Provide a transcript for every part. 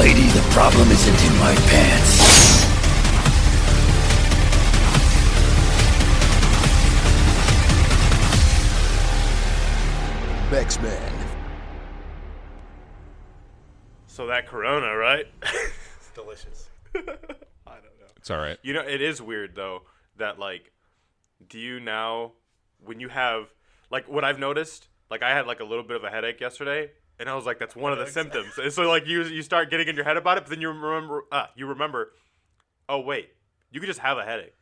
Lady, the problem isn't in my pants. Mex-Men. So that Corona, right? Delicious. I don't know. It's all right. You know, it is weird, though, that, like, do you now, when you have, like, what I've noticed, like, I had, like, a little bit of a headache yesterday, and I was like, that's one of the symptoms. And so, like, you start getting in your head about it, but then you remember, oh, wait, you could just have a headache.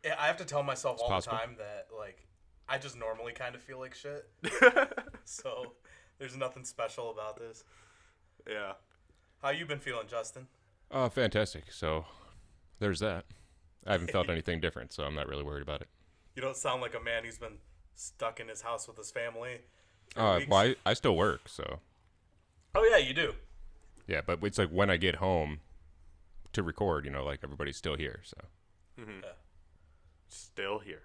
Yeah, I have to tell myself all possible. the time that, like, I just normally kind of feel like shit. So, there's nothing special about this. Yeah. How you been feeling, Justin? Fantastic. So there's that. I haven't felt anything different, so I'm not really worried about it. You don't sound like a man who's been stuck in his house with his family for weeks. Well, I still work, so. Oh, yeah, you do. Yeah, but it's like when I get home to record, you know, like everybody's still here, so. Mm-hmm. Yeah. Still here.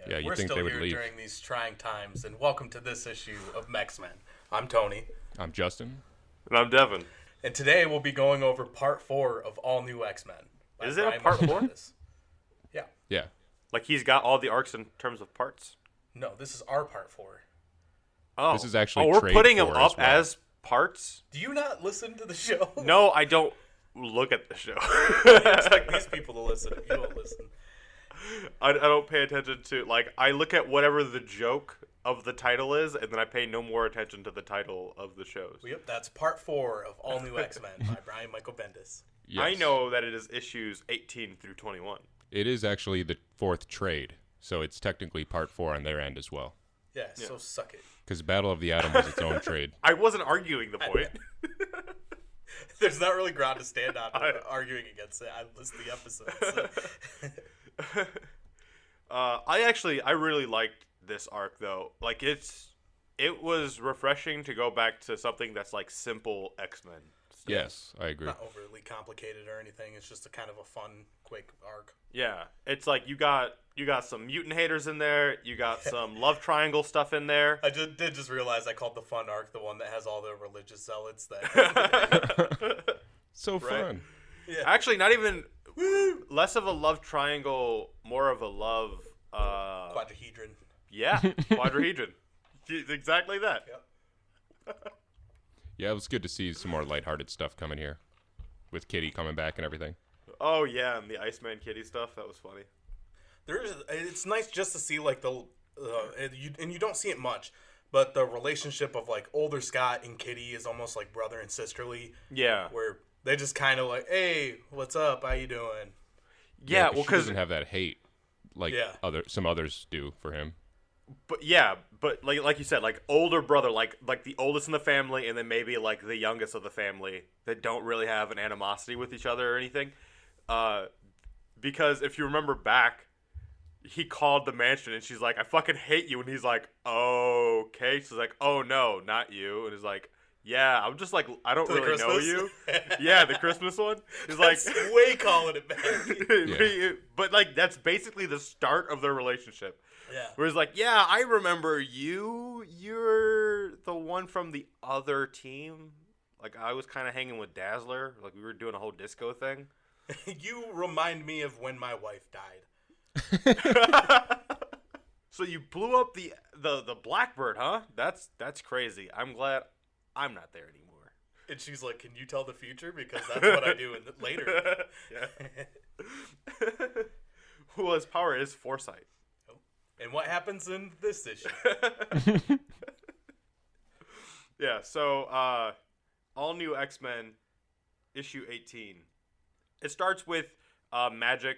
Yeah, you we're think still they would here leave. during these trying times, and welcome to this issue of Mex-Men. I'm Tony. I'm Justin. And I'm Devin. And today we'll be going over part 4 of All New X-Men. by Is it a Brian part Michael 4? Bendis. Yeah. Yeah. Like, he's got all the arcs in terms of parts? No, this is our part 4. Oh. This is actually we're trade putting them 4 up as well. as parts? Do you not listen to the show? No, I don't look at the show. You expect these people to listen if you don't listen. I don't pay attention to, like, I look at whatever the joke of the title is, and then I pay no more attention to the title of the shows. Yep, that's part 4 of All New X-Men by Brian Michael Bendis. Yes. I know that it is issues 18 through 21. It is actually the 4th trade, so it's technically part 4 on their end as well. Yeah, so suck it. Because Battle of the Atom was its own trade. I wasn't arguing the point. There's not really ground to stand on arguing against it. I list the episodes. So. I really liked this arc, though. Like, it was refreshing to go back to something that's like simple X-Men stuff. Yes, I agree. Not overly complicated or anything. It's just a kind of a fun, quick arc. Yeah, it's like you got some mutant haters in there. You got some love triangle stuff in there. I did just realize I called the fun arc the one that has all the religious zealots. That So fun. yeah. Actually, not even less of a love triangle, more of a love Quadrahedron. Yeah, quadrahedron. Exactly that. Yep. Yeah, it was good to see some more lighthearted stuff coming here. With Kitty coming back and everything. Oh yeah, and the Iceman Kitty stuff, that was funny. It's nice just to see like and you don't see it much, but the relationship of like older Scott and Kitty is almost like brother and sisterly. Yeah. Where they just kind of like, hey, what's up? How you doing? Yeah, well, she because doesn't have that hate like some others do for him. But like you said, like older brother, like the oldest in the family, and then maybe like the youngest of the family that don't really have an animosity with each other or anything. Because if you remember back, he called the mansion and she's like, I fucking hate you. And he's like, oh, okay. She's like, oh, no, not you. And he's like, yeah, I'm just like, I don't really know you. Yeah, the Christmas one. He's like, way calling it back. Yeah. But like, that's basically the start of their relationship. Yeah. Where he's like, yeah, I remember you. You're the one from the other team. Like, I was kind of hanging with Dazzler. Like, we were doing a whole disco thing. You remind me of when my wife died. So you blew up the Blackbird, huh? That's crazy. I'm glad I'm not there anymore. And she's like, can you tell the future? Because that's what I do later. Yeah. Well, his power is foresight. And what happens in this issue? Yeah, so all new X-Men issue 18. It starts with magic.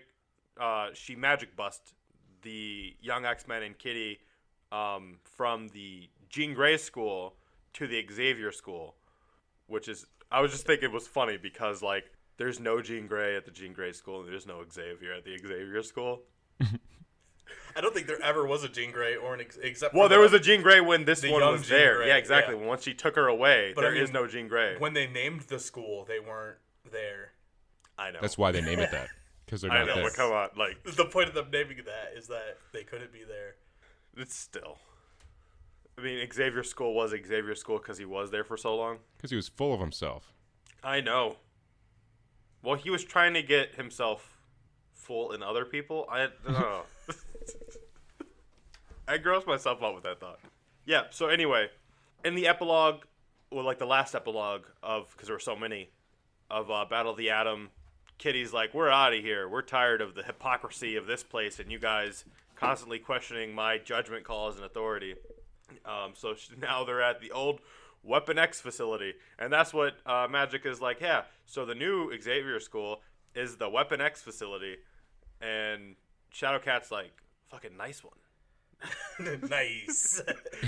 She magic bust the young X-Men and Kitty from the Jean Grey school to the Xavier school, which is, I was just thinking it was funny because like there's no Jean Grey at the Jean Grey school and there's no Xavier at the Xavier school. I don't think there ever was a Jean Grey or except for Well, there was a Jean Grey when this the one young was Jean there. Grey, Yeah, exactly. yeah. When once she took her away, But there I mean, is no Jean Grey. when they named the school, they weren't there. I know. That's why they name it that. Because they're I not know, there. but come on, like The point of them naming that is that they couldn't be there. it's still. I mean, Xavier School was Xavier School because he was there for so long. Because he was full of himself. I know. Well, he was trying to get himself full in other people. I don't know. I grossed myself out with that thought. Yeah, so anyway, in the epilogue, well, like the last epilogue of, because there were so many, of Battle of the Atom, Kitty's like, we're out of here. We're tired of the hypocrisy of this place and you guys constantly questioning my judgment calls and authority. So now they're at the old Weapon X facility. And that's what Magic is like, yeah, so the new Xavier School is the Weapon X facility. And Shadowcat's like, fucking nice one. Nice.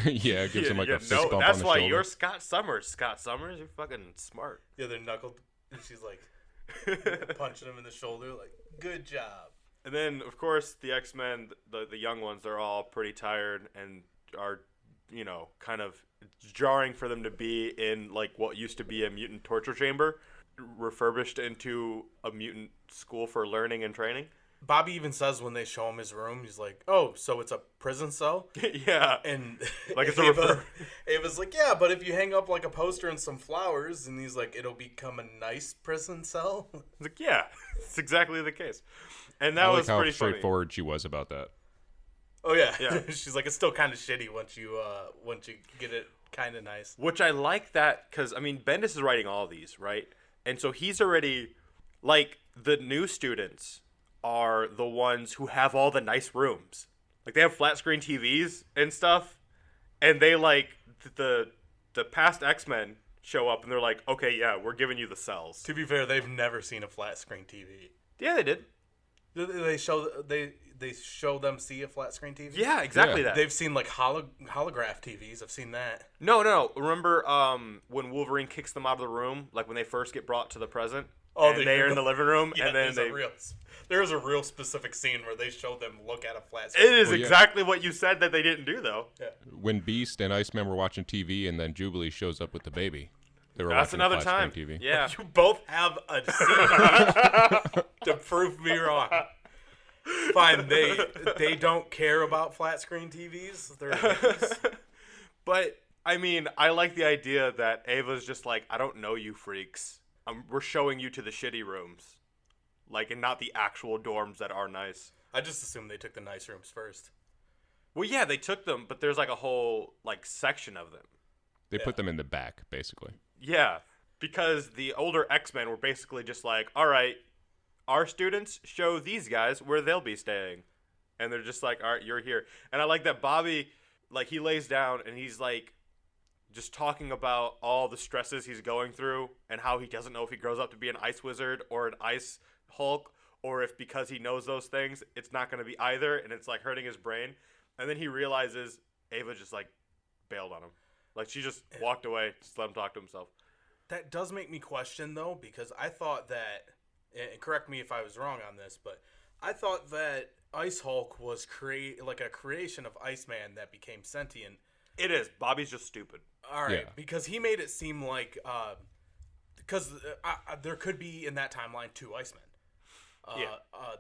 Yeah, it gives him like a fist bump on that's the why shoulder. you're Scott Summers. Scott Summers, you're fucking smart. Yeah, they're knuckled, and she's like punching him in the shoulder, like, good job. And then, of course, the X-Men, the young ones, they're all pretty tired and are, you know, kind of jarring for them to be in, like, what used to be a mutant torture chamber, refurbished into a mutant school for learning and training. Bobby even says when they show him his room, he's like, oh, so it's a prison cell? Yeah. And Like it's a Ava's like, yeah, but if you hang up like a poster and some flowers, and he's like, it'll become a nice prison cell? It's like, yeah, it's exactly the case. And that I like was how pretty funny. straightforward she was about that. Oh, yeah. Yeah. She's like, it's still kind of shitty once you get it kind of nice. Which I like that, because, I mean, Bendis is writing all these, right? And so he's already, like, the new students are the ones who have all the nice rooms. Like, they have flat screen TVs and stuff, and they, like, the past X-Men show up, and they're like, okay, yeah, we're giving you the cells. To be fair, they've never seen a flat screen TV. Yeah, they did. They show them see a flat screen TV? Yeah, exactly Yeah. that. They've seen like holograph TVs. I've seen that. No. Remember when Wolverine kicks them out of the room, like when they first get brought to the present? Oh, and they're in the living room, Yeah, and then there's a real specific scene where they show them look at a flat screen. It is Well, yeah. exactly what you said that they didn't do, though. Yeah. When Beast and Iceman were watching TV, and then Jubilee shows up with the baby, they were That's watching another a flat time. screen TV. Yeah. You both have a scene to prove me wrong. Fine, they don't care about flat screen TVs. They're hippies. But, I mean, I like the idea that Ava's just like, I don't know you freaks. We're showing you to the shitty rooms. Like, and not the actual dorms that are nice. I just assumed they took the nice rooms first. Well, yeah, they took them, but there's like a whole, like, section of them. They put them in the back, basically. Yeah, because the older X-Men were basically just like, all right, our students show these guys where they'll be staying. And they're just like, all right, you're here. And I like that Bobby, like, he lays down and he's like, just talking about all the stresses he's going through and how he doesn't know if he grows up to be an ice wizard or an ice Hulk, or if because he knows those things, it's not going to be either, and it's like hurting his brain. And then he realizes Ava just like bailed on him. Like she just walked away, just let him talk to himself. That does make me question, though, because I thought that, and correct me if I was wrong on this, but I thought that Ice Hulk was like a creation of Iceman that became sentient. It is. Bobby's just stupid. All right, Yeah. because he made it seem like, because there could be in that timeline two Icemen.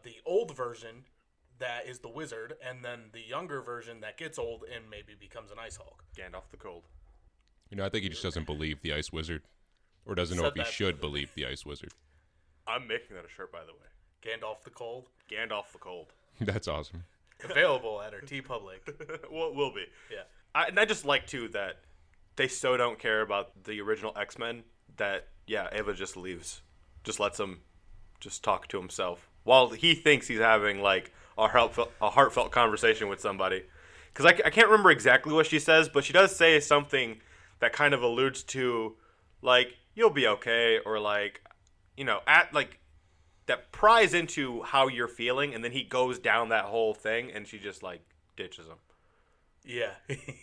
The old version that is the wizard, and then the younger version that gets old and maybe becomes an Ice Hulk. Gandalf the Cold. You know, I think he just doesn't believe the Ice Wizard, or doesn't know Said if he that should believe the Ice Wizard. I'm making that a shirt, by the way. Gandalf the Cold. Gandalf the Cold. That's awesome. Available at our T-Public. Well, it will be. Yeah. And I just like, too, that they so don't care about the original X-Men that, yeah, Ava just leaves. Just lets him just talk to himself. While he thinks he's having, like, a heartfelt conversation with somebody. Because I can't remember exactly what she says, but she does say something that kind of alludes to, like, you'll be okay, or, like, you know, that pries into how you're feeling, and then he goes down that whole thing, and she just, like, ditches him. Yeah.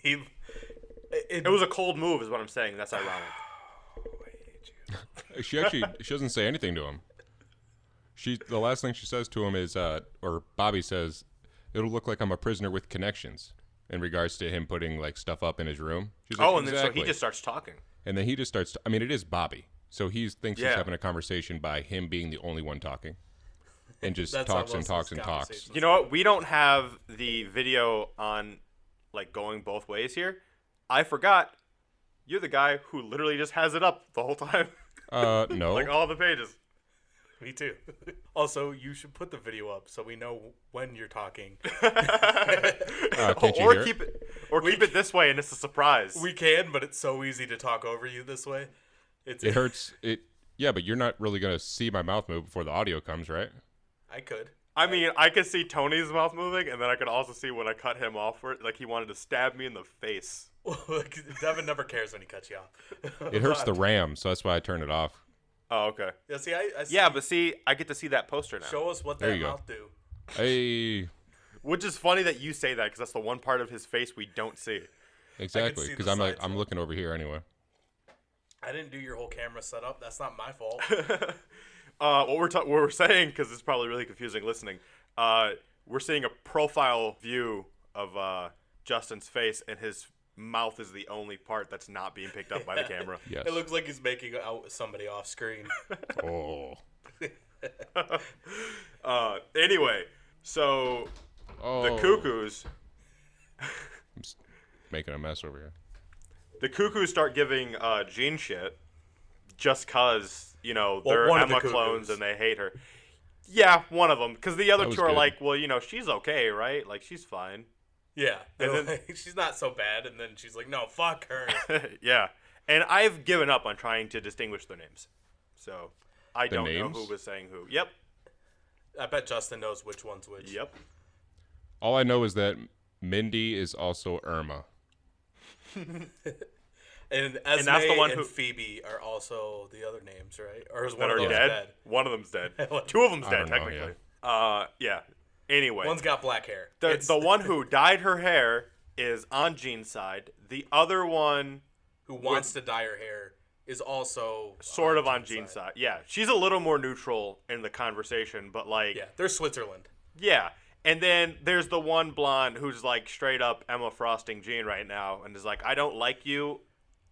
It was a cold move, is what I'm saying. That's ironic. She doesn't say anything to him. The last thing she says to him is, or Bobby says, it'll look like I'm a prisoner with connections, in regards to him putting like stuff up in his room. She's like, And then so he just starts talking. And then he just starts. I mean, it is Bobby, so he thinks Yeah. he's having a conversation by him being the only one talking, and just That's talks how and most talks of and his talks. conversations You know what? We don't have the video on, like, going both ways here. I forgot. You're the guy who literally just has it up the whole time. No. Like all the pages. Me too. Also, you should put the video up so we know when you're talking. Can't you Or hear keep it keep it this way and it's a surprise. We can, but it's so easy to talk over you this way. It hurts. Yeah, but you're not really gonna see my mouth move before the audio comes, right? I could. I mean, I could see Tony's mouth moving, and then I could also see when I cut him off for it, like he wanted to stab me in the face. Devin never cares when he cuts you off. It hurts the RAM, so that's why I turn it off. Oh, okay. Yeah, see, I see. Yeah, but see, I get to see that poster now. Show us what There that you go. mouth do. Hey, Which is funny that you say that, because that's the one part of his face we don't see. exactly. see Because the I'm like, sides I'm of it. looking over here anyway. I didn't do your whole camera setup. That's not my fault. What we're saying, because it's probably really confusing listening, we're seeing a profile view of Justin's face, and his mouth is the only part that's not being picked up by the camera. Yes. It looks like he's making out somebody off screen. Oh. Anyway, so the Cuckoos, I'm making a mess over here. the Cuckoos start giving Jean shit, just cause Well, they're one of the Emma clones Cuckoos. and they hate her. Yeah, one of them, because the other That was two are good. like, well, she's okay, right? Like she's fine. Yeah. And then- Like, she's not so bad. And then she's like, no, fuck her. Yeah, and I've given up on trying to distinguish their names, so I don't names? know who was saying who. Yep, I bet Justin knows which one's which. yep. All I know is that Mindy is also Irma. And Esme that's the one and who- Phoebe are also the other names, right? Or is That one of are those dead. dead? One of them's dead. Two of them's I dead don't know, technically. Yeah. Anyway, One's got black hair. the one who dyed her hair is on Jean's side. The other one, who wants to dye her hair is also sort of on Jean's side. Yeah, she's a little more neutral in the conversation, but like, Yeah, they're Switzerland. yeah. And then there's the one blonde who's like straight up Emma Frosting Jean right now, and is like, I don't like you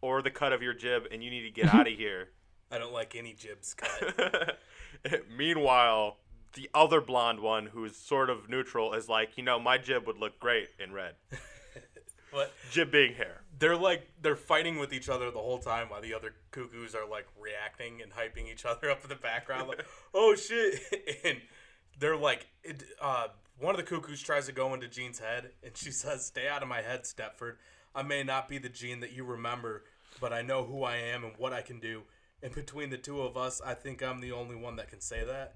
or the cut of your jib, and you need to get out of here. I don't like any jibs cut. Meanwhile, the other blonde one, who's sort of neutral, is like, my jib would look great in red. But Jib being hair. they're fighting with each other the whole time while the other cuckoos are like reacting and hyping each other up in the background, like, oh shit. And they're like, one of the cuckoos tries to go into Jean's head, and she says, "Stay out of my head, Stepford. I may not be the Jean that you remember, but I know who I am and what I can do. And between the two of us, I think I'm the only one that can say that."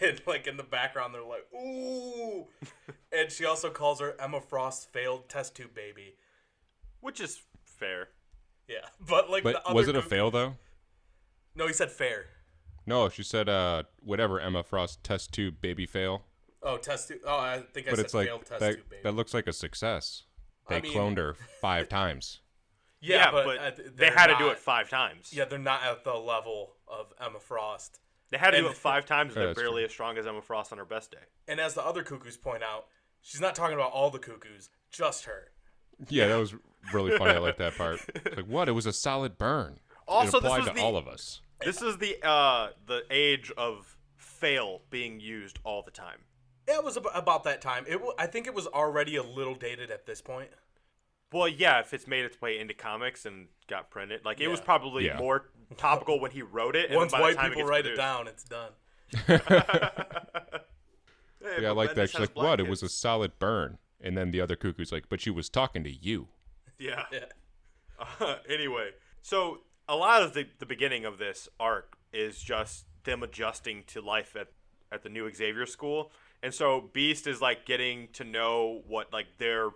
And like in the background, they're like, "Ooh!" And she also calls her Emma Frost's failed test tube baby. Which is fair. Yeah, but like, the But other was it a cuckoo- fail though? No, he said fair. No, she said whatever Emma Frost test tube baby fail. Oh, test tube. Oh, I think I But said it's like failed test that, tube baby. that looks like a success. They I mean- cloned her 5 times. Yeah, but they they're had to do not- it 5 times. Yeah, they're not at the level of Emma Frost. They had to do And- it 5 times. Yeah, They're that's barely true. as strong as Emma Frost on her best day. And as the other cuckoos point out, she's not talking about all the cuckoos, just her. Yeah, that was really funny. I like that part. Like, what? It was a solid burn. Also, it this applied was to all of us. This is the age of fail being used all the time. It was about that time. I think it was already a little dated at this point. Well, yeah, if it's made its way into comics and got printed, like it was Yeah. probably Yeah. more topical when he wrote it. And Once then by the white time people gets write it produced- down, it's done. Hey, Yeah, I but like Bendis that. She's has like, black what? It was a kids. solid burn. And then the other cuckoo's like, but she was talking to you. Yeah. Yeah. Anyway, so a lot of the beginning of this arc is just them adjusting to life at the new Xavier school. And so Beast is like getting to know what like their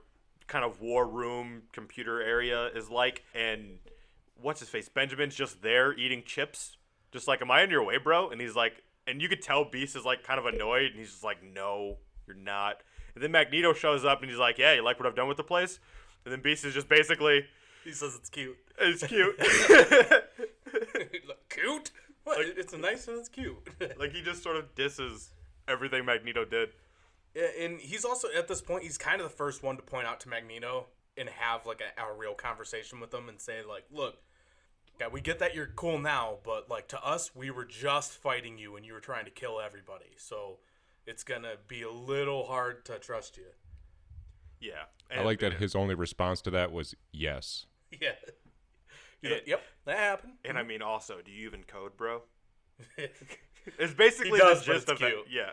kind of war room computer area is like. And what's his face? Benjamin's just there eating chips. Just like, am I in your way, bro? And he's like, and you could tell Beast is like kind of annoyed. And he's just like, no, you're not. And then Magneto shows up and he's like, yeah, you like what I've done with the place? And then Beast is just basically, He says it's cute. it's cute. Look, cute? What? It's a nice and it's cute. Like he just sort of disses everything Magneto did. Yeah, and he's also, at this point, he's kind of the first one to point out to Magneto and have like a real conversation with him and say like, look, yeah, we get that you're cool now, but like to us, we were just fighting you and you were trying to kill everybody. So it's gonna be a little hard to trust you. Yeah. I like that his only response to that was yes. Yeah. Yep, that happened. And I mean, also, do you even code, bro? It's basically He does, the but gist it's of it. cute. Yeah.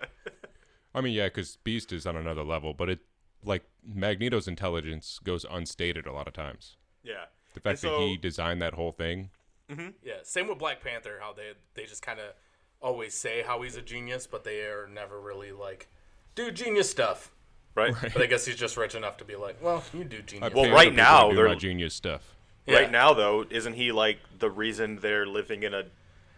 I mean, yeah, because Beast is on another level, but Magneto's intelligence goes unstated a lot of times. Yeah. The fact that he designed that whole thing. Yeah, same with Black Panther, how they just kind of always say how he's a genius, but they are never really like, do genius stuff. Right. But I guess he's just rich enough to be like, well, you do genius Well, Pay right other people now, to do they're- my genius stuff. Yeah. Right now, though, isn't he like the reason they're living in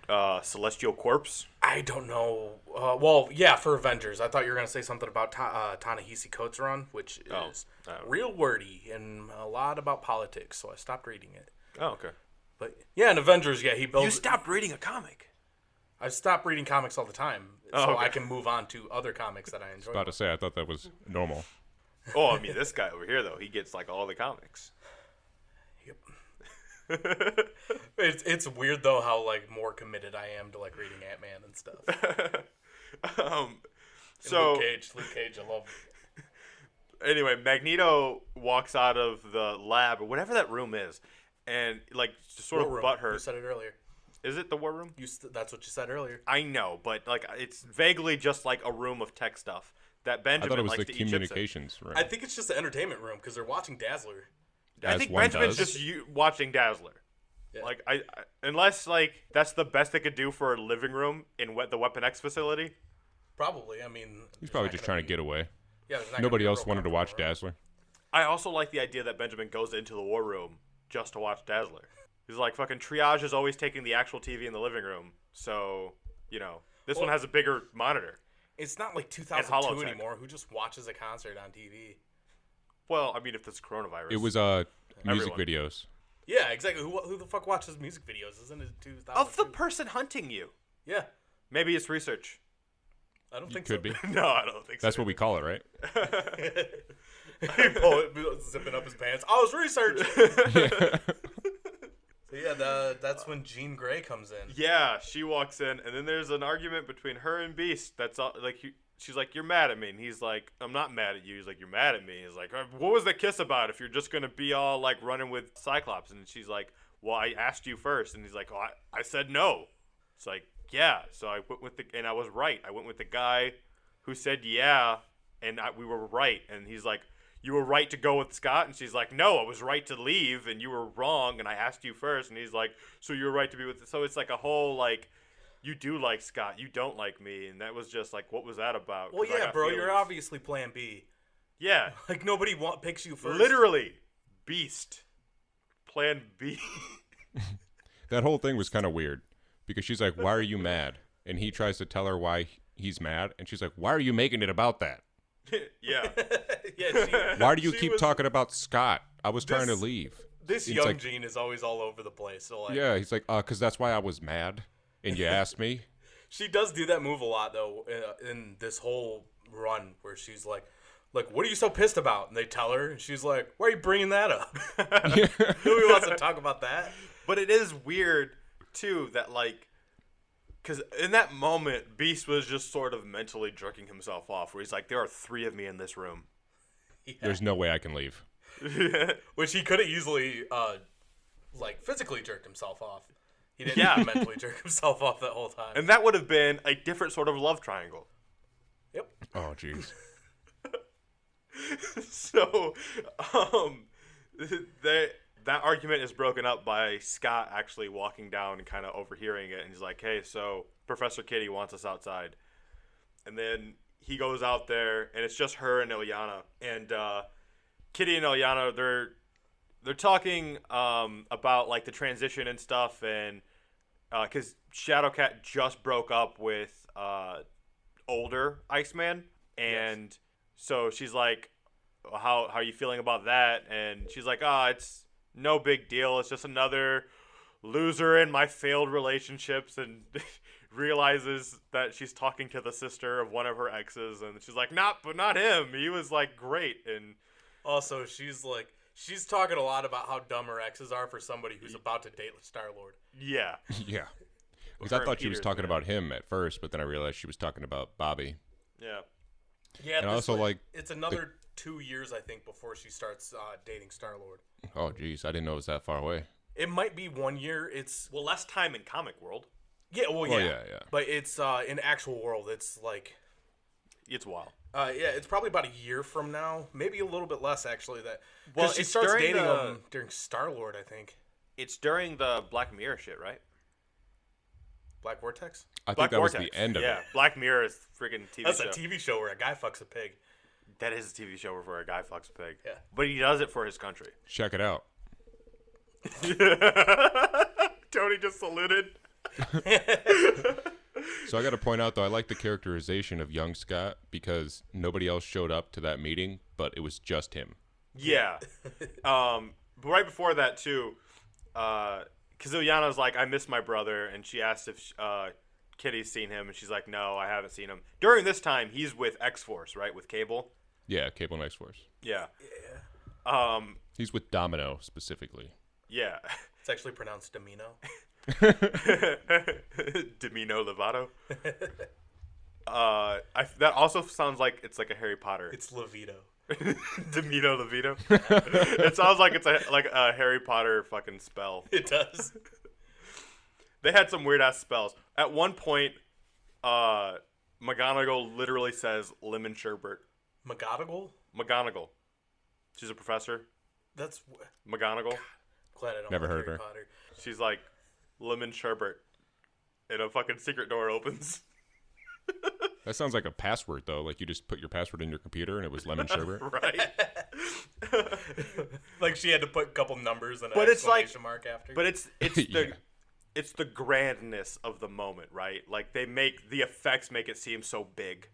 a celestial corpse? I don't know. Well, yeah, for Avengers. I thought you were going to say something about Ta-Nehisi Coates' run, which is real wordy and a lot about politics, so I stopped reading it. Oh, okay. But yeah, in Avengers, yeah, he builds. You stopped reading a comic. I stop reading comics all the time, so Oh, okay. I can move on to other comics that I enjoy. About to say, I thought that was normal. Oh, I mean, this guy over here, though, he gets like all the comics. Yep. It's weird though how like more committed I am to like reading Ant-Man and stuff. And So Luke Cage, I love. anyway, Magneto walks out of the lab or whatever that room is, and like sort of War Room. You butthurt. said it earlier. Is it the war room? That's what you said earlier. I know, but like it's vaguely just like a room of tech stuff that I Benjamin thought it was likes the to eat chips in. communications room. I think it's just the entertainment room because they're watching Dazzler. I As think one Benjamin's does. just watching Dazzler. Yeah. Like I unless like that's the best they could do for a living room in the Weapon X facility. Probably. I mean, He's probably just trying to get away. Yeah. there's not Nobody gonna be else real wanted to watch comfortable, Dazzler. I also like the idea that Benjamin goes into the war room just to watch Dazzler. He's like, fucking triage is always taking the actual TV in the living room, so you know this one has a bigger monitor. It's not like Holotech. 2002 anymore. Who just watches a concert on TV? Well, I mean, if it's coronavirus, It was music Everyone. videos. Yeah, exactly. Who the fuck watches music videos? Isn't it 2002? of the person hunting you. Yeah, Maybe it's research. I don't think Could so. be. No, I don't think so. That's what we call it, right? He pull it, zipping up his pants. I was researching. So yeah, that's when Jean Grey comes in. Yeah, she walks in, and then there's an argument between her and Beast. That's all. Like, she's like, "You're mad at me," and he's like, "I'm not mad at you." He's like, "You're mad at me." He's like, "What was the kiss about? If you're just gonna be all like running with Cyclops?" And she's like, "Well, I asked you first," and he's like, "Oh, I said no." It's like, yeah. So I went with and I was right. I went with the guy who said yeah, and we were right. And he's like, "You were right to go with Scott," and she's like, "No, I was right to leave, and you were wrong, and I asked you first." And he's like, "So you were right to be with." So it's like a whole like, you do like Scott, you don't like me, and that was just like, what was that about? Well, 'Cause I yeah, got bro, feelings. you're obviously Plan B. Yeah, Like nobody picks you first. literally, Beast, Plan B. That whole thing was kind of weird because she's like, "Why are you mad?" And he tries to tell her why he's mad, and she's like, "Why are you making it about that? Yeah, Yeah. Why do you she keep was- talking about Scott? I was trying to This- leave." This It's young like- Jean is always all over the place. So like, Yeah, he's like, "Cause that's why I was mad, and you asked me." she does do that move a lot though in this whole run where she's like, what are you so pissed about? And they tell her, and she's like, why are you bringing that up? Nobody wants to talk about that. but it is weird too that like, because in that moment, Beast was just sort of mentally jerking himself off, where he's like, "There are 3 of me in this room." There's no way I can leave. Which he could have easily, like, physically jerked himself off. He didn't Yeah. mentally jerk himself off that whole time. And that would have been a different sort of love triangle. Yep. Oh, jeez. So, that argument is broken up by Scott actually walking down and kind of overhearing it, and he's like, "Hey, so Professor Kitty wants us outside," and then he goes out there, and it's just her and Ilyana, and Kitty and Ilyana, they're talking about like the transition and stuff, and because Shadowcat just broke up with older Iceman, and so she's like, how are you feeling about that? And she's like, it's no big deal. It's just another loser in my failed relationships, and realizes that she's talking to the sister of one of her exes, and she's like, not him. He was like great. And Also, she's talking a lot about how dumb her exes are for somebody who's about to date Star-Lord. yeah, Yeah. Because her I and thought she was Peter's talking man. about him at first, but then I realized she was talking about Bobby. yeah. Yeah, And also, like, it's another 2 years, I think, before she starts dating Star-Lord. Oh, jeez, I didn't know it was that far away. It might be 1 year. It's Well, less time in comic world. yeah. Well, yeah. Yeah. But it's in actual world. It's like It's wild. yeah. It's probably about a year from now. Maybe a little bit less actually. That Well, she it's starts during dating the- him during Star-Lord, I think. It's during the Black Mirror shit, right? Black Vortex. I Black think that was Vortex. the end of yeah, it. Black Mirror is freaking TV That's show. a TV show where a guy fucks a pig. That is a TV show where a guy fucks a pig. Yeah. But he does it for his country. Check it out. Tony just saluted. So I got to point out, though, I like the characterization of young Scott because nobody else showed up to that meeting, but it was just him. Yeah. But right before that, too, because Ilyana's like, I miss my brother, and she asked if Kitty's seen him, and she's like, no, I haven't seen him. During this time, he's with X-Force, right, with Cable? Yeah, Cable and X-Force. Yeah. He's with Domino, specifically. Yeah. It's actually pronounced Domino. Domino Lovato. That also sounds like it's like a Harry Potter. It's Levito. Domino Levito. It sounds like it's a Harry Potter fucking spell. It does. They had some weird ass spells. At one point, McGonagall literally says lemon sherbet. McGonagall? McGonagall. She's a professor. That's McGonagall. glad I don't Never like heard Harry her. Potter. She's like lemon sherbet, and a fucking secret door opens. That sounds like a password, though. Like you just put your password in your computer and it was lemon sherbet. Right. Like she had to put a couple numbers and an But it's like- exclamation mark after. But it's the Yeah. it's the grandness of the moment, right? Like they make the effects make it seem so big,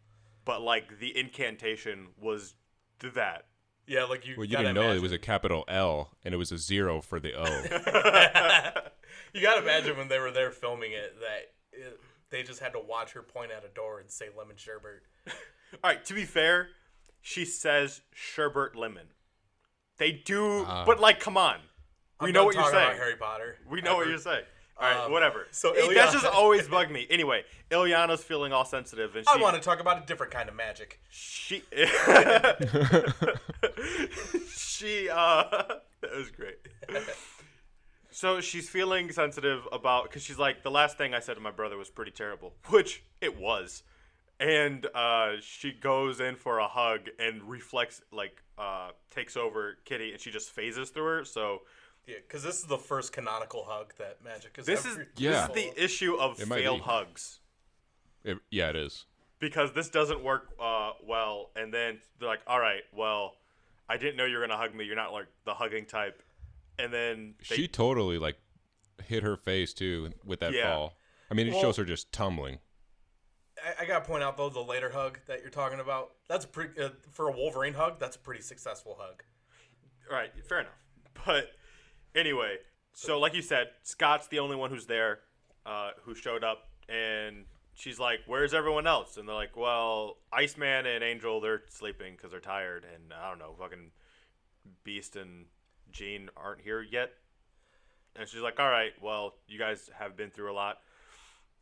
but like the incantation was that. yeah, like you. Well, you gotta didn't know it imagine- was a capital L and it was a 0 for the O. You gotta imagine when they were there filming it that they just had to watch her point at a door and say lemon sherbet. All right, to be fair, she says sherbet lemon. They do, but like, come on, we I'm know done what you're talking about saying. Harry Potter. We know what Ever. you're saying. All right, whatever. so That's Ilyana- just always bugged me. Anyway, Ilyana's feeling all sensitive, and she I want to talk about a different kind of magic. she she that was great. So she's feeling sensitive about, because she's like, the last thing I said to my brother was pretty terrible, which it was. And she goes in for a hug and takes over Kitty, and she just phases through her. So Yeah, because this is the first canonical hug that magic has this ever. is Yeah. this is the issue of It might failed be. hugs. Yeah, it is. Because this doesn't work well, and then they're like, all right, well, I didn't know you were going to hug me. You're not like the hugging type. And then She totally like hit her face too with that Yeah. fall. I mean, it Well- shows her just tumbling. I gotta point out though the later hug that you're talking about. That's pretty for a Wolverine hug. That's a pretty successful hug. All right, fair enough. But anyway, so like you said, Scott's the only one who's there, who showed up, and she's like, "Where's everyone else?" And they're like, "Well, Iceman and Angel, they're sleeping because they're tired, and I don't know, fucking Beast and Jean aren't here yet." And she's like, "All right, well, you guys have been through a lot.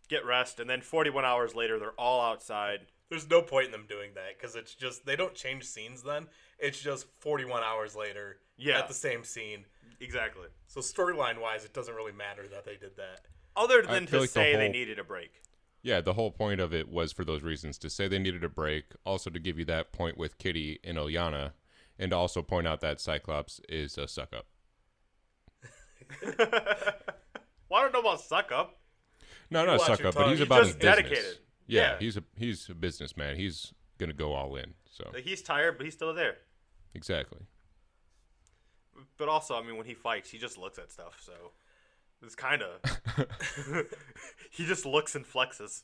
Get rest." And then 41 hours later, they're all outside. There's no point in them doing that because it's just they don't change scenes. Then it's just 41 hours later Yeah. at the same scene. Exactly. So storyline wise, it doesn't really matter that they did that. Other I than feel to like the say they whole- needed a break. Yeah, the whole point of it was for those reasons, to say they needed a break, also to give you that point with Kitty and Ilyana, and to also point out that Cyclops is a suck-up. Well, I don't know about suck up. No, not a watch your suck-up, but tongue. he's He's about his just business. dedicated. Yeah, Yeah. he's a businessman. He's going to go all in, so Like, he's tired, but he's still there. exactly. But also, I mean, when he fights, he just looks at stuff. So it's kind of he just looks and flexes.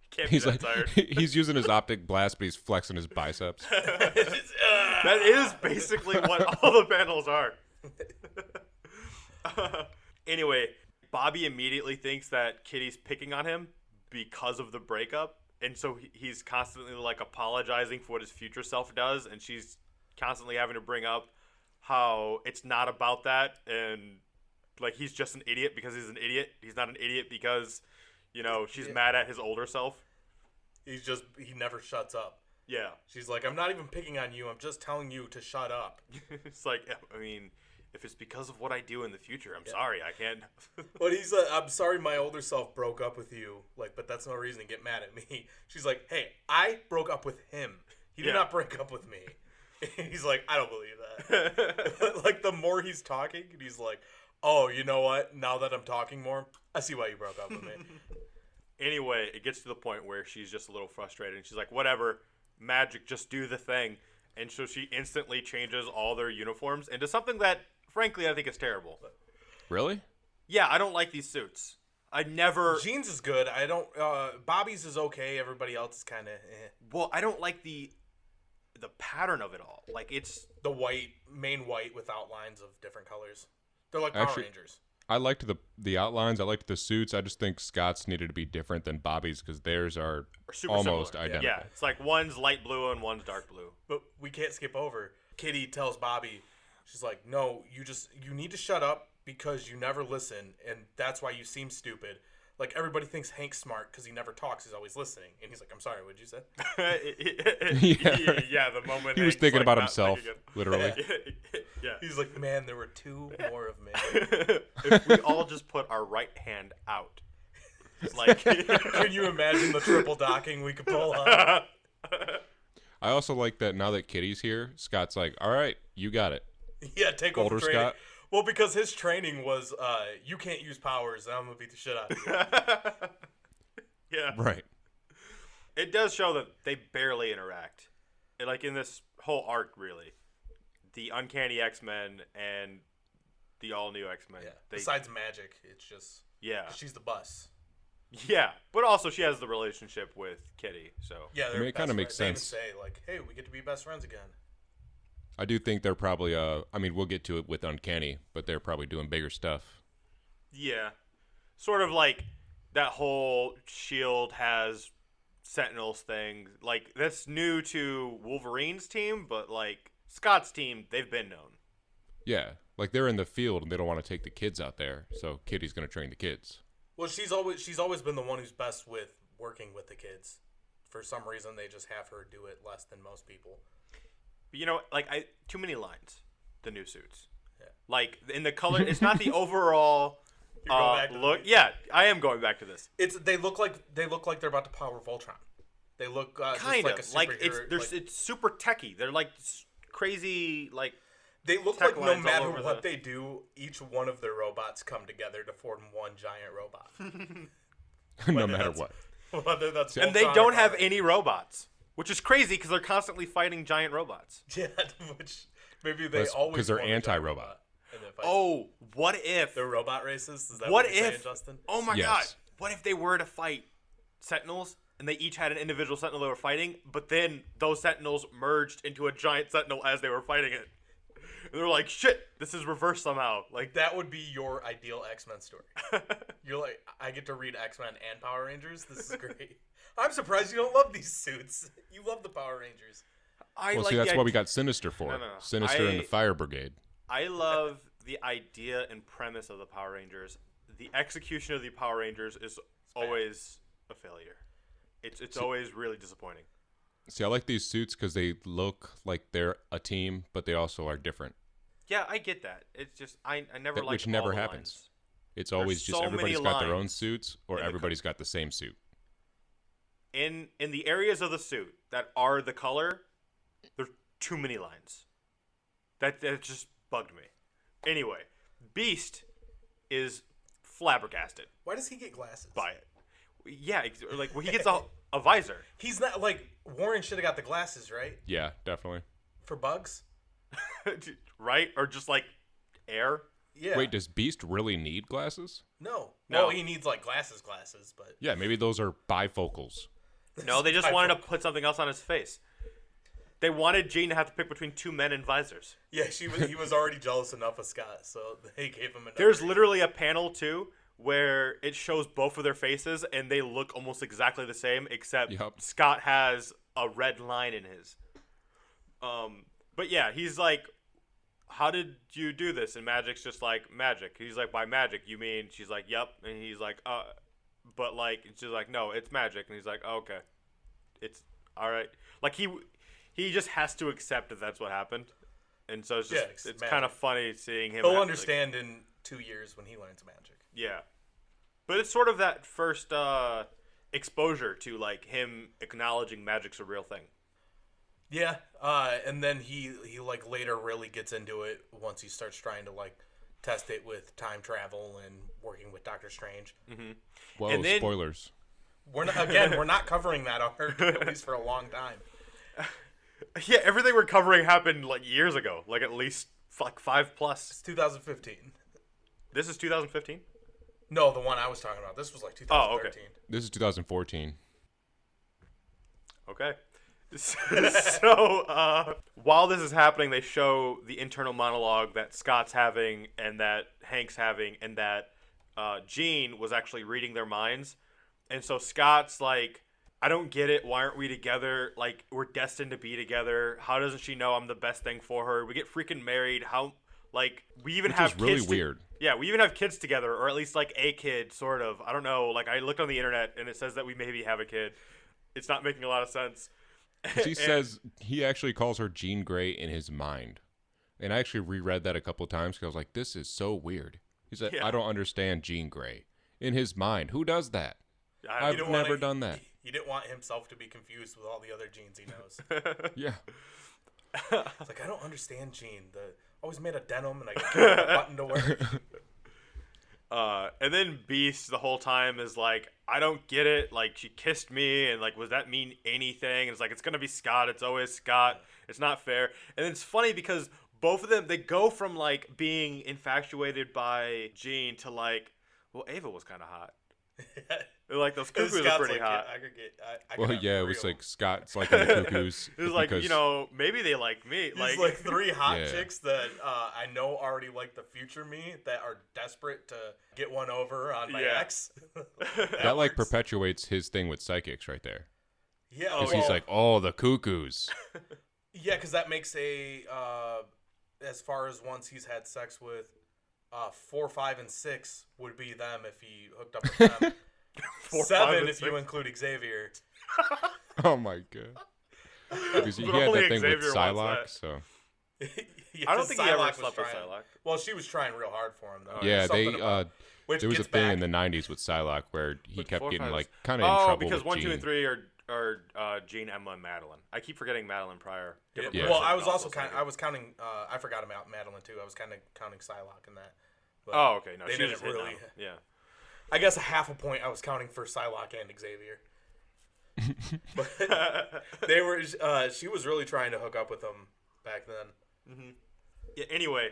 He can't He's be like that tired. he's using his optic blast, but he's flexing his biceps. That is basically what all the panels are. Anyway, Bobby immediately thinks that Kitty's picking on him because of the breakup, and so he's constantly like apologizing for what his future self does, and she's constantly having to bring up how it's not about that, and like he's just an idiot because he's an idiot. He's not an idiot because, you know, she's mad at his older self. He never shuts up. Yeah. She's like, I'm not even picking on you. I'm just telling you to shut up. It's like, I mean, if it's because of what I do in the future, I'm sorry, I can't. But he's I'm sorry my older self broke up with you, like, but that's no reason to get mad at me. She's like, hey, I broke up with him. He did not break up with me. And he's like, I don't believe that. Like, the more he's talking, and he's like, oh, you know what? Now that I'm talking more, I see why you broke up with me. Anyway, it gets to the point where she's just a little frustrated. And she's like, whatever, magic, just do the thing. And so she instantly changes all their uniforms into something that, frankly, I think is terrible. Really? Yeah, I don't like these suits. I never... Jeans is good. I don't... Bobby's is okay. Everybody else is kind of Well, I don't like the pattern of it all. Like, it's... The main white with outlines of different colors. They're like Power Actually, Rangers. I liked the outlines. I liked the suits. I just think Scott's needed to be different than Bobby's because theirs are super almost similar. identical. Yeah, it's like one's light blue and one's dark blue. But we can't skip over. Kitty tells Bobby, she's like, no, you need to shut up because you never listen, and that's why you seem stupid. Like, everybody thinks Hank's smart because he never talks. He's always listening. And he's like, I'm sorry, what'd you say? Yeah, the moment He was Hank's thinking like, about not himself, thinking it. literally. Yeah. He's like, man, there were two more of me. If we all just put our right hand out. Like, Can you imagine the triple docking we could pull off? I also like that now that Kitty's here, Scott's like, all right, you got it. Yeah, take over Older training. Scott. Well, because his training was, you can't use powers, and I'm going to beat the shit out of you. yeah. Right. It does show that they barely interact. Like, in this whole arc, really. The Uncanny X-Men and the all-new X-Men. Yeah. They, Besides magic, it's just... Yeah. She's the bus. Yeah, but also she has the relationship with Kitty, so... Yeah, they're I mean, it kind of makes sense. They even say, like, hey, we get to be best friends again. I do think they're probably, I mean, we'll get to it with Uncanny, but they're probably doing bigger stuff. Yeah. Sort of like that whole S.H.I.E.L.D. has Sentinels thing. Like, that's new to Wolverine's team, but, like, Scott's team, they've been known. Yeah, like they're in the field and they don't want to take the kids out there, so Kitty's going to train the kids. Well, she's always been the one who's best with working with the kids. For some reason, they just have her do it less than most people. But, you know, like, too many lines, the new suits. Yeah. Like, in the color, it's not the overall You're going back to look. the- Yeah, I am going back to this. They look like they're about to power Voltron. They look Kind just like a of. Like, superhero. it's super techy. They're, like, crazy, like... They look tech like no lines all matter over what the- they do, each one of their robots come together to form one giant robot. No Whether matter that's- what. Whether that's And they Voltron don't or have Power any robots, which is crazy because they're constantly fighting giant robots. Yeah, which maybe they That's always 'cause they're form a giant anti-robot. robot and then fight. Oh, what if? They're robot races? Is that What what you're saying, if? Justin? Oh my Yes. god! What if they were to fight Sentinels and they each had an individual Sentinel they were fighting, but then those Sentinels merged into a giant Sentinel as they were fighting it? And they're like, shit, this is reversed somehow. Like, That would be your ideal X-Men story. You're like, I get to read X-Men and Power Rangers? This is great. I'm surprised you don't love these suits. You love the Power Rangers. I Well, like see, that's the what we got Sinister for. No. Sinister and the Fire Brigade. I love the idea and premise of the Power Rangers. The execution of the Power Rangers is always a failure. It's always really disappointing. See, I like these suits because they look like they're a team, but they also are different. Yeah, I get that. It's just I never That- liked which never all the happens. lines. It's always There's just so everybody's many got their own lines suits, or in the everybody's got the same suit. In the areas of the suit that are the color, there's too many lines. That just bugged me. Anyway, Beast is flabbergasted Why does he get glasses? by it. Yeah, like well, he gets a visor. He's not, like, Warren should have got the glasses, right? Yeah, definitely. For bugs? Right? Or just like air. Yeah. Wait, does Beast really need glasses? No. No. Well, he needs, like, glasses, but... Yeah, maybe those are bifocals. No, they just wanted to put something else on his face. They wanted Jean to have to pick between two men in visors. Yeah, he was already jealous enough of Scott, so they gave him another. There's literally a panel too where it shows both of their faces and they look almost exactly the same, except Yup. Scott has a red line in his. But yeah, he's like, how did you do this? And Magic's just like, magic. He's like, by magic, you mean? She's like, yep. And he's like, but like, she's like, no, it's magic. And he's like, oh, okay. It's all right. Like he just has to accept that that's what happened. And so it's Yeah, just it's it's kind of magic. funny seeing him. He'll like- understand in 2 years when he learns magic. Yeah, but it's sort of that first exposure to like him acknowledging magic's a real thing. Yeah, and then he like later really gets into it once he starts trying to like test it with time travel and working with Doctor Strange. Whoa, And then- spoilers. We're not covering that arc at least for a long time. Yeah, everything we're covering happened like years ago, like at least like 5+. It's 2015. This is 2015. No, the one I was talking about. This was like 2013. This is 2014. Okay. So, while this is happening, they show the internal monologue that Scott's having and that Hank's having, and that Jean was actually reading their minds. And so Scott's like, I don't get it. Why aren't we together? Like, we're destined to be together. How doesn't she know I'm the best thing for her? We get freaking married. How, like, we even Which have is kids. really weird. Yeah, we even have kids together, or at least, like, a kid, sort of. I don't know. Like, I looked on the internet, and it says that we maybe have a kid. It's not making a lot of sense. 'Cause he says he actually calls her Jean Grey in his mind. And I actually reread that a couple times because I was like, this is so weird. He said, Yeah. I don't understand Jean Grey. In his mind. Who does that? I- I've don't never wanna- done that. He didn't want himself to be confused with all the other Jeans he knows. Yeah. It's like, I don't understand Jean. Always made of denim and I got a button to wear. And then Beast the whole time is like, I don't get it. Like, she kissed me, and like, was that mean anything? And it's like, it's gonna be Scott. It's always Scott. It's not fair. And it's funny because both of them, they go from like being infatuated by Jean to like, well, Ava was kind of hot. They're like, those cuckoos are Scott's pretty like, hot. I Well, could have yeah, it 3 was of like them. Scott's like in the cuckoos. It was like, because- you know, maybe they like me. There's like 3 hot Yeah. chicks that I know already like the future me that are desperate to get one over on my Yeah. ex. that like works. perpetuates his thing with psychics right there. Yeah, Because well, he's like, oh, the cuckoos. yeah, because that makes as far as once he's had sex with 4, 5, and 6 would be them if he hooked up with them. 4, 5, 7 and if you 6. include Xavier. Oh my god. Because he But had only that thing with Xavier wants Psylocke, that. so Yeah, I don't think he ever Psylocke was slept with trying- Psylocke. Well, she was trying real hard for him though. yeah, Something they about- which there was a gets thing back, in the '90s with Psylocke where he With kept 4, getting 5, like kind of in Oh, trouble because with 1, 2, Jean. and 3 are Jean, Emma, and Madeline. I keep forgetting Madeline Pryor. Different Yeah. person, Well, I was but also Psychic. I was counting. I forgot about Madeline too. I was kind of counting Psylocke in that. But Oh, okay. No, they she didn't just hit really. now. Yeah. I guess a half a point I was counting for Psylocke and Xavier. But they were. She was really trying to hook up with them back then. Yeah, anyway,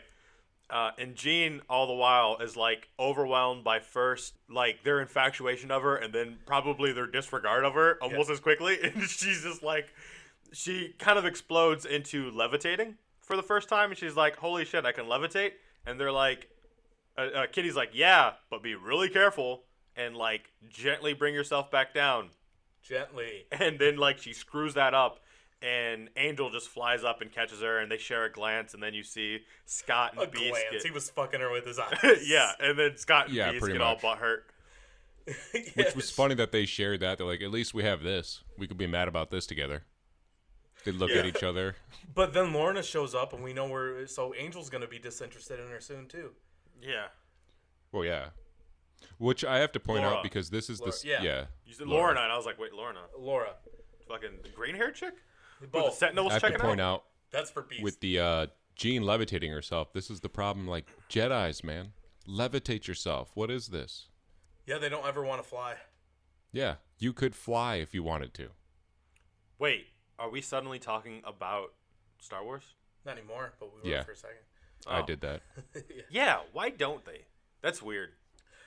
and Jean all the while is like overwhelmed by first like their infatuation of her and then probably their disregard of her almost as quickly, and she's just like, she kind of explodes into levitating for the first time, and she's like, holy shit, I can levitate. And they're like, Kitty's like, yeah, but be really careful and like gently bring yourself back down. Gently. And then like she screws that up, and Angel just flies up and catches her, and they share a glance, and then you see Scott and A Beast glance. get, He was fucking her with his eyes. yeah, and then Scott and Yeah, Beast pretty get all much. butthurt. Which was funny that they shared that. They're like, at least we have this. We could be mad about this together. They look at Yeah. each other. But then Lorna shows up, and we know so Angel's gonna be disinterested in her soon too. Yeah, Well, yeah. Which I have to point Laura. out because this is Laura, the yeah. yeah. you said Laura. Lorna, and I was like, wait, Lorna, Laura. fucking the green haired chick. Who the Both. Sentinel was I have to checking point out. out That's for Beast. with the Jean levitating herself. This is the problem. Like Jedi's, man, levitate yourself. What is this? Yeah, they don't ever want to fly. Yeah, you could fly if you wanted to. Wait, are we suddenly talking about Star Wars? Not anymore, but we Yeah. were for a second. I Oh. did that Yeah, why don't they? That's weird.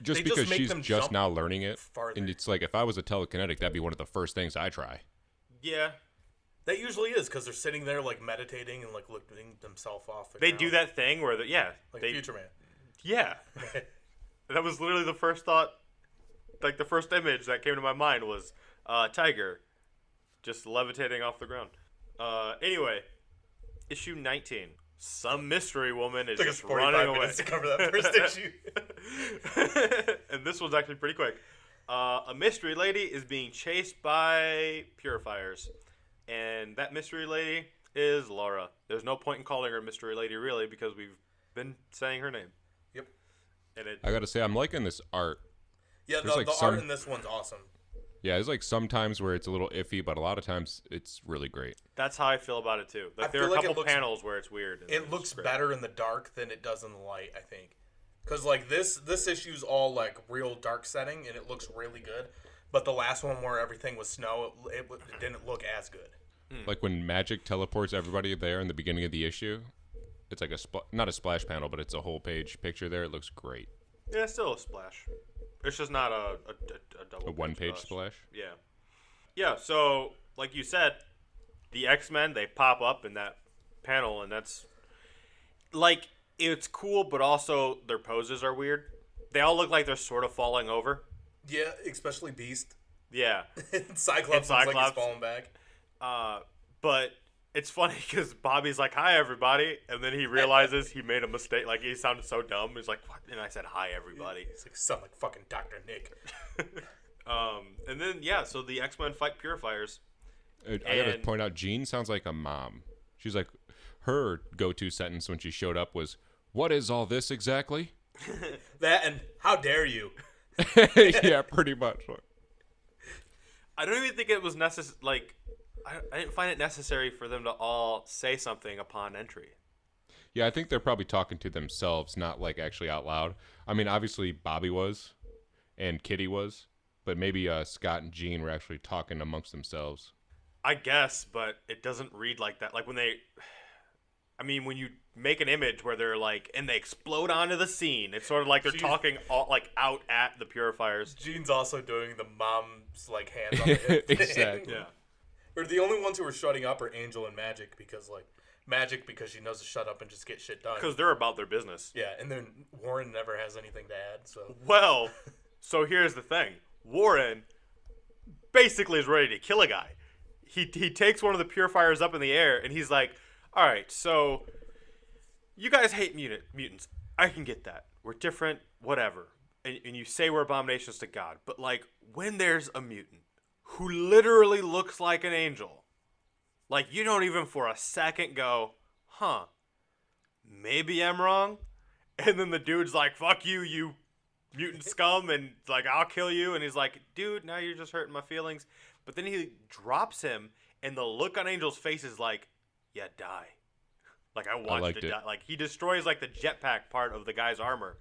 just They just because make she's them just jump now learning it, farther. and it's like if I was a telekinetic, that'd be one of the first things I try. Yeah, That usually is because they're sitting there like meditating and like looking themselves off. The they ground, do that thing where like they Future Man. yeah. That was literally the first thought, like the first image that came to my mind was Tiger just levitating off the ground. Anyway, issue 19. Some mystery woman is Took us just 45 running away. minutes to cover that first issue. And this one's actually pretty quick. A mystery lady is being chased by purifiers. And that mystery lady is Laura. There's no point in calling her Mystery Lady, really, because we've been saying her name. Yep. And I gotta say, I'm liking this art. Yeah, There's the art in this one's awesome. Yeah, there's like some times where it's a little iffy, but a lot of times it's really great. That's how I feel about it, too. Like, I there are feel a like couple it looks- panels where it's weird. and It looks great. better in the dark than it does in the light, I think. Because, like, this issue's all, like, real dark setting, and it looks really good. But the last one where everything was snow, it didn't look as good. Like when Magic teleports everybody there in the beginning of the issue, it's like not a splash panel, but it's a whole page picture there. It looks great. Yeah, it's still a splash. It's just not a double A one-page splash. Yeah. Yeah, so, like you said, the X-Men, they pop up in that panel, and that's, like, it's cool, but also their poses are weird. They all look like they're sort of falling over. Yeah, especially Beast. Yeah. Cyclops looks like he's falling back. But it's funny because Bobby's like, "Hi, everybody," and then he realizes he made a mistake. Like, he sounded so dumb. He's like, "What?" And I said, "Hi, everybody." It's like, sound like fucking Dr. Nick. And then, yeah, so the X-Men fight Purifiers. I gotta point out, Jean sounds like a mom. She's like, her go-to sentence when she showed up was, "What is all this exactly?" That and how dare you? Yeah, pretty much. I don't even think it was necessary. Like, I didn't find it necessary for them to all say something upon entry. Yeah, I think they're probably talking to themselves, not like actually out loud. I mean, obviously Bobby was, and Kitty was, but maybe Scott and Jean were actually talking amongst themselves. I guess, but it doesn't read like that. Like when when you make an image where they're like, and they explode onto the scene, it's sort of like they're talking like out at the Purifiers. Jean's also doing the mom's like hands on the hip thing. Exactly. Yeah. Or the only ones who are shutting up are Angel and Magic because because she knows to shut up and just get shit done. Because they're about their business. Yeah, and then Warren never has anything to add. So Well, so here's the thing. Warren basically is ready to kill a guy. He takes one of the Purifiers up in the air, and he's like, "All right, so you guys hate mutants. I can get that. We're different, whatever. And you say we're abominations to God. But, like, when there's a mutant who literally looks like an angel, like, you don't even for a second go, huh, maybe I'm wrong?" And then the dude's like, "Fuck you, you mutant scum," and, like, "I'll kill you." And he's like, "Dude, now you're just hurting my feelings." But then he drops him, and the look on Angel's face is like, "Yeah, die." Like, I want you to die. Like, he destroys, like, the jetpack part of the guy's armor.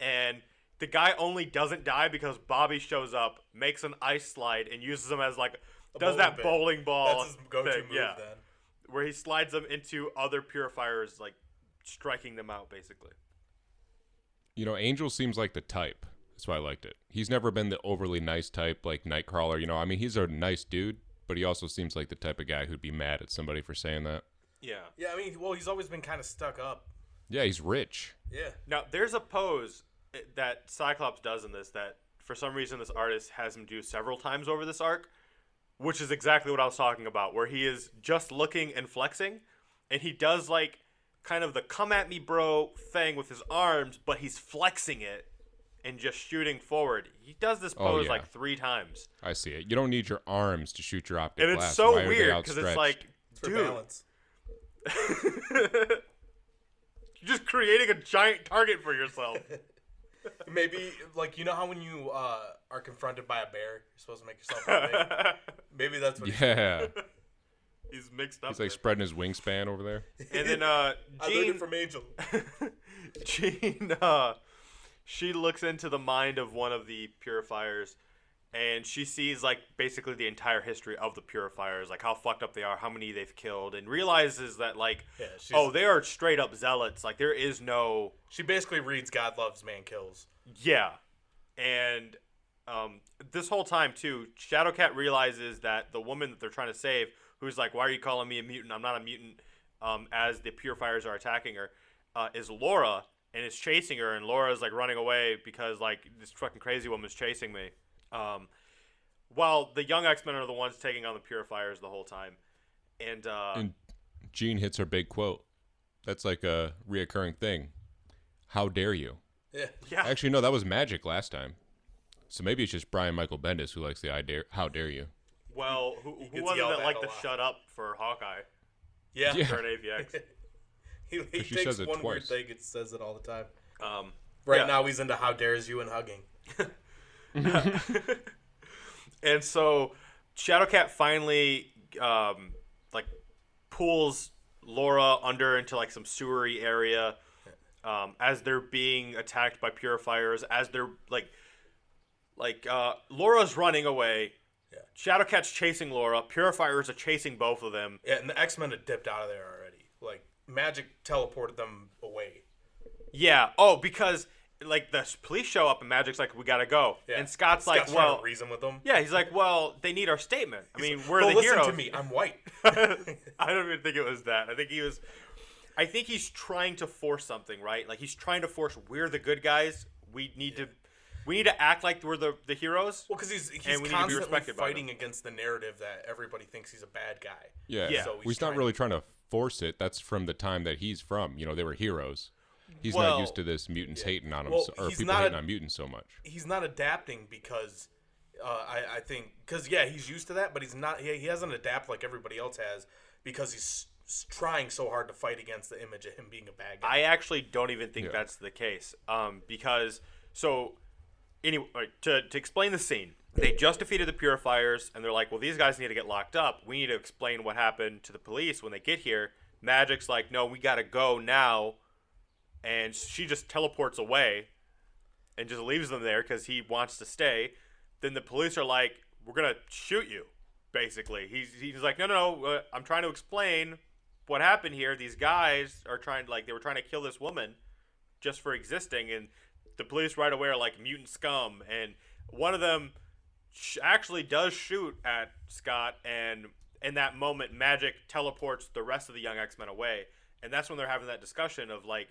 And the guy only doesn't die because Bobby shows up, makes an ice slide, and uses him as, like, does that bowling ball. That's his go-to thing. move Yeah. then. Where he slides them into other Purifiers, like, striking them out, basically. You know, Angel seems like the type. That's why I liked it. He's never been the overly nice type like Nightcrawler. You know, I mean, he's a nice dude, but he also seems like the type of guy who'd be mad at somebody for saying that. Yeah. Yeah, I mean, well, he's always been kind of stuck up. Yeah, he's rich. Yeah. Now, there's a pose that Cyclops does in this that, for some reason, this artist has him do several times over this arc, which is exactly what I was talking about, where he is just looking and flexing, and he does, like, kind of the come at me bro thing with his arms, but he's flexing it and just shooting forward. He does this pose like 3 times. I see it. You don't need your arms to shoot your optic And blast. it's so Why are they weird because it's outstretched? like, For dude, balance. you're just creating a giant target for yourself. Maybe, like, you know how when you are confronted by a bear, you're supposed to make yourself big? Maybe that's what Yeah. He's mixed up. He's like spreading his wingspan over there. And then I learned Jean it from Angel. Jean, she looks into the mind of one of the Purifiers, and she sees, like, basically the entire history of the Purifiers, like how fucked up they are, how many they've killed, and realizes that, like, they are straight up zealots. Like, there is no... She basically reads God Loves, Man Kills. Yeah. And this whole time, too, Shadowcat realizes that the woman that they're trying to save, who's like, "Why are you calling me a mutant? I'm not a mutant," as the Purifiers are attacking her, is Laura, and is chasing her, and Laura's, like, running away because, like, this fucking crazy woman's chasing me. While the young X-Men are the ones taking on the Purifiers the whole time. And Jean hits her big quote. That's like a reoccurring thing. How dare you? Yeah. Actually, no, that was Magic last time. So maybe it's just Brian Michael Bendis who likes the how dare you. Well, who gets wasn't yelled it at like a the lot. shut up for Hawkeye? Yeah. Yeah. during AVX. he she takes says it one weird twice. thing and says it all the time. Yeah. Now he's into how dares you and hugging. And so Shadowcat finally like pulls Laura under into like some sewery area as they're being attacked by purifiers, as they're Laura's running away. Yeah. Shadowcat's chasing Laura. Purifiers are chasing both of them. Yeah, and the X-Men had dipped out of there already. Like, Magic teleported them away. Yeah. Oh, because like the police show up and Magic's like, we gotta go. Yeah. And Scott's like, trying well, to reason with them. yeah. He's like, well, they need our statement. I mean, we're Well, the listen heroes. to me. I'm white. I don't even think it was that. I think he's trying to force something, right? Like he's trying to force we're the good guys. We need to act like we're the heroes. Well, because he's and we need to be constantly respected by them. fighting against the narrative that everybody thinks he's a bad guy. Yeah. Yeah. So He's not really trying to force it. That's from the time that he's from. You know, they were heroes. He's Well, not used to this mutants hating on him, Well, or he's people not hating on mutants so much. He's not adapting because I think because he's used to that, but he's not. He hasn't adapted like everybody else has because he's trying so hard to fight against the image of him being a bad guy. I actually don't even think that's the case. Because so anyway, to explain the scene, they just defeated the purifiers, and they're like, well, these guys need to get locked up. We need to explain what happened to the police when they get here. Magic's like, no, we gotta go now. And she just teleports away and just leaves them there because he wants to stay. Then the police are like, we're going to shoot you, basically. He's like, no, I'm trying to explain what happened here. These guys are they were trying to kill this woman just for existing. And the police right away are like mutant scum. And one of them actually does shoot at Scott. And in that moment, Magic teleports the rest of the young X-Men away. And that's when they're having that discussion of like,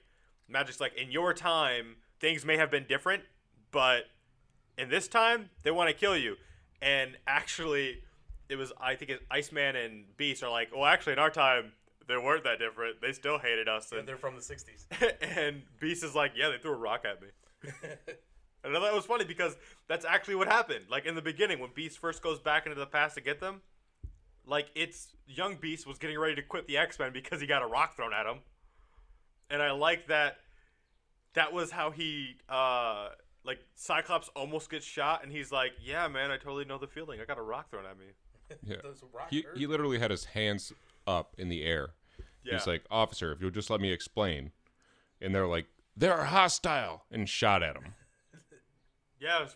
Magic's like, in your time, things may have been different, but in this time, they want to kill you. And actually, I think Iceman and Beast are like, well, actually, in our time, they weren't that different. They still hated us. And they're from the 60s. And Beast is like, yeah, they threw a rock at me. And I thought that was funny because that's actually what happened. Like, in the beginning, when Beast first goes back into the past to get them, like, young Beast was getting ready to quit the X-Men because he got a rock thrown at him. And I like that was how he, Cyclops almost gets shot, and he's like, yeah, man, I totally know the feeling. I got a rock thrown at me. Yeah. He literally had his hands up in the air. Yeah. He's like, officer, if you'll just let me explain. And they're like, they're hostile, and shot at him. Yeah.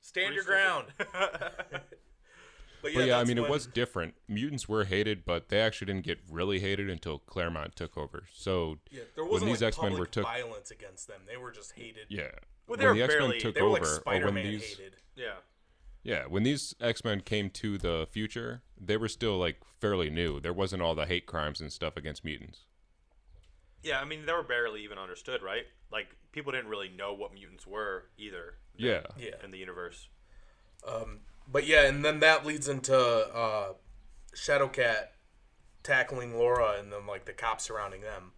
Stand your ground. But yeah, I mean, it was different. Mutants were hated, but they actually didn't get really hated until Claremont took over. So there wasn't when these X-Men public were violence against them. They were just hated. Yeah. Well, they when were the X-Men barely- took They were like over, or Spider-Man when these, hated. Yeah. when these X-Men came to the future, they were still like fairly new. There wasn't all the hate crimes and stuff against mutants. Yeah, I mean, they were barely even understood, right? Like, people didn't really know what mutants were either. Yeah. In the universe. But yeah, and then that leads into Shadowcat tackling Laura and then like the cops surrounding them.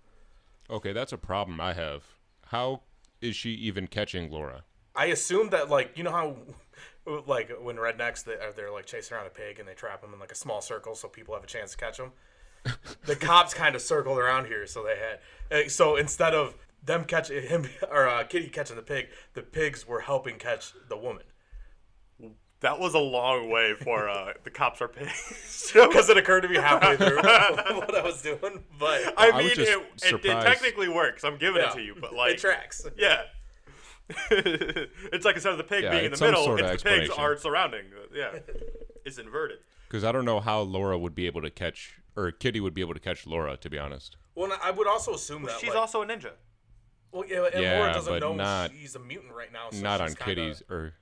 Okay, that's a problem I have. How is she even catching Laura? I assume that like you know how like when rednecks they're like chasing around a pig and they trap them in like a small circle so people have a chance to catch them. The cops kind of circled around here, so they had so instead of them catching him or Kitty catching the pigs were helping catch the woman. That was a long way for the cops are pigs. Because it occurred to me halfway through what I was doing, but I I was mean, just it surprised. technically works. I'm giving it to you, but like it tracks. Yeah. It's like instead of the pig Yeah, being in it's the some middle, sort of it's the pigs explanation. are surrounding. Yeah. It's inverted. Because I don't know how Laura would be able to catch, or Kitty would be able to catch Laura, to be honest. Well, I would also assume that She's like, also a ninja. well, yeah, and Yeah, Laura doesn't but know not- she's a mutant right now. So Not she's on kinda, Kitty's, or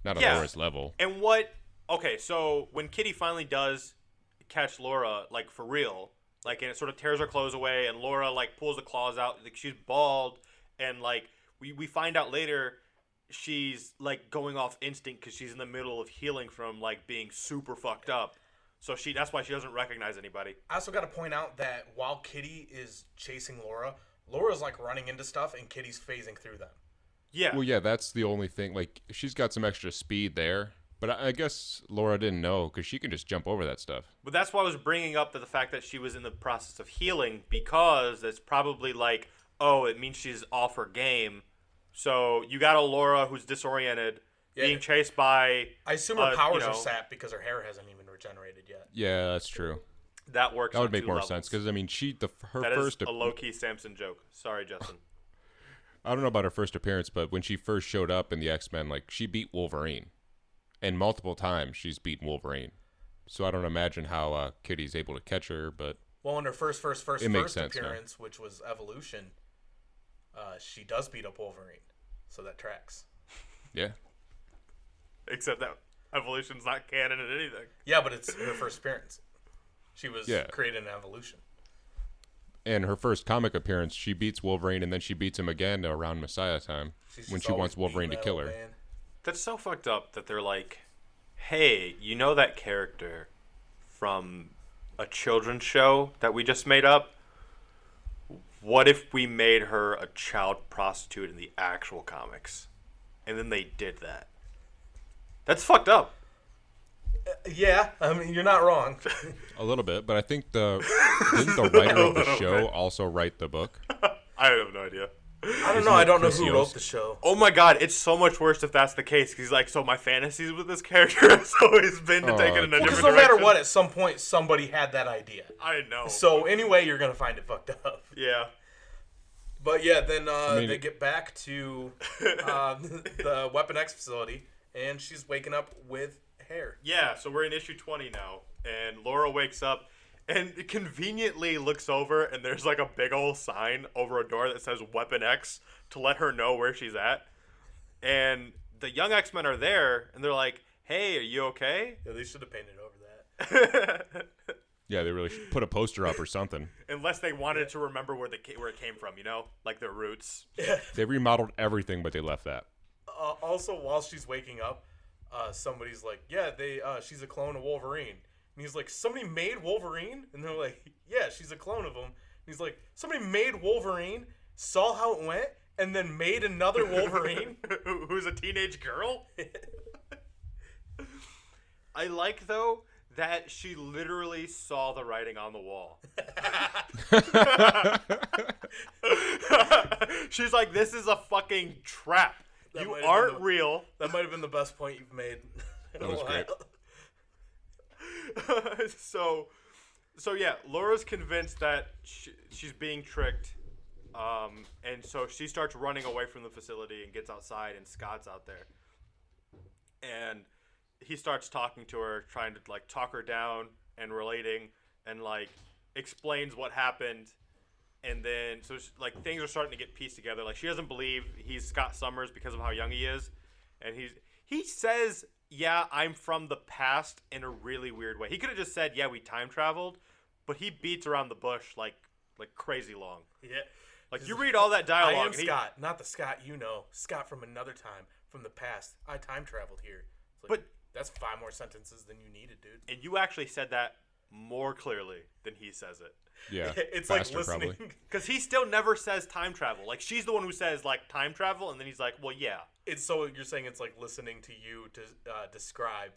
not on Yeah. Laura's level. And what? Okay, so when Kitty finally does catch Laura, like for real, like and it sort of tears her clothes away, and Laura like pulls the claws out, like she's bald, and like we find out later she's like going off instinct because she's in the middle of healing from like being super fucked up. So that's why she doesn't recognize anybody. I also got to point out that while Kitty is chasing Laura, Laura's like running into stuff, and Kitty's phasing through them. Yeah. Well, yeah, that's the only thing. Like, she's got some extra speed there, But I guess Laura didn't know because she can just jump over that stuff. But that's why I was bringing up the fact that she was in the process of healing, because it's probably like, oh, it means she's off her game. So you got a Laura who's disoriented, being chased by... I assume her powers are sapped because her hair hasn't even regenerated yet. Yeah, that's true. That works. That would make more sense because I mean, her first. That is a low-key Samson joke. Sorry, Justin. I don't know about her first appearance, but when she first showed up in the X-Men, like she beat Wolverine, and multiple times she's beaten Wolverine. So I don't imagine how Kitty's able to catch her, but well, in her first appearance, now. Which was Evolution, she does beat up Wolverine, so that tracks. Yeah. Except that Evolution's not canon in anything. Yeah, but it's her first appearance. She was created in Evolution. And her first comic appearance, she beats Wolverine, and then she beats him again around Messiah time when she wants Wolverine to kill her. Man. That's so fucked up that they're like, hey, you know that character from a children's show that we just made up? What if we made her a child prostitute in the actual comics? And then they did that. That's fucked up. Yeah, I mean, you're not wrong. A little bit, but I think didn't the writer of the show also write the book? I have no idea. I don't know. I don't know who wrote the show. Oh my god, it's so much worse if that's the case. He's like, so my fantasies with this character has always been to take it in a different direction. No matter what, at some point, somebody had that idea. I know. So anyway, you're going to find it fucked up. Yeah. But yeah, then they get back to the Weapon X facility, and she's waking up with hair. Yeah, so we're in issue 20 now, and Laura wakes up and conveniently looks over, and there's like a big old sign over a door that says Weapon X to let her know where she's at. And the young X-Men are there, and they're like, hey, are you okay? Yeah, they should have painted over that. Yeah, they really should put a poster up or something. Unless they wanted to remember where it came from, you know? Like their roots. They remodeled everything, but they left that. Also, while she's waking up, somebody's like, yeah, she's a clone of Wolverine. And he's like, somebody made Wolverine? And they're like, yeah, she's a clone of him. And he's like, somebody made Wolverine, saw how it went, and then made another Wolverine? Who's a teenage girl? I like, though, that she literally saw the writing on the wall. She's like, this is a fucking trap. You aren't real. That might have been the best point you've made. That was great. So yeah, Laura's convinced that she's being tricked, and so she starts running away from the facility and gets outside, and Scott's out there, and he starts talking to her, trying to like talk her down and relating, and like explains what happened. And then, so like things are starting to get pieced together. Like she doesn't believe he's Scott Summers because of how young he is, and he says, "Yeah, I'm from the past" in a really weird way. He could have just said, "Yeah, we time traveled," but he beats around the bush like crazy long. Yeah, like you read all that dialogue. I am Scott, not the Scott you know. Scott from another time, from the past. I time traveled here. Like, but that's 5 more sentences than you needed, dude. And you actually said that more clearly than he says it. Yeah, it's faster, like listening because he still never says time travel. Like she's the one who says like time travel, and then he's like, "Well, yeah." It's so you're saying it's like listening to you to describe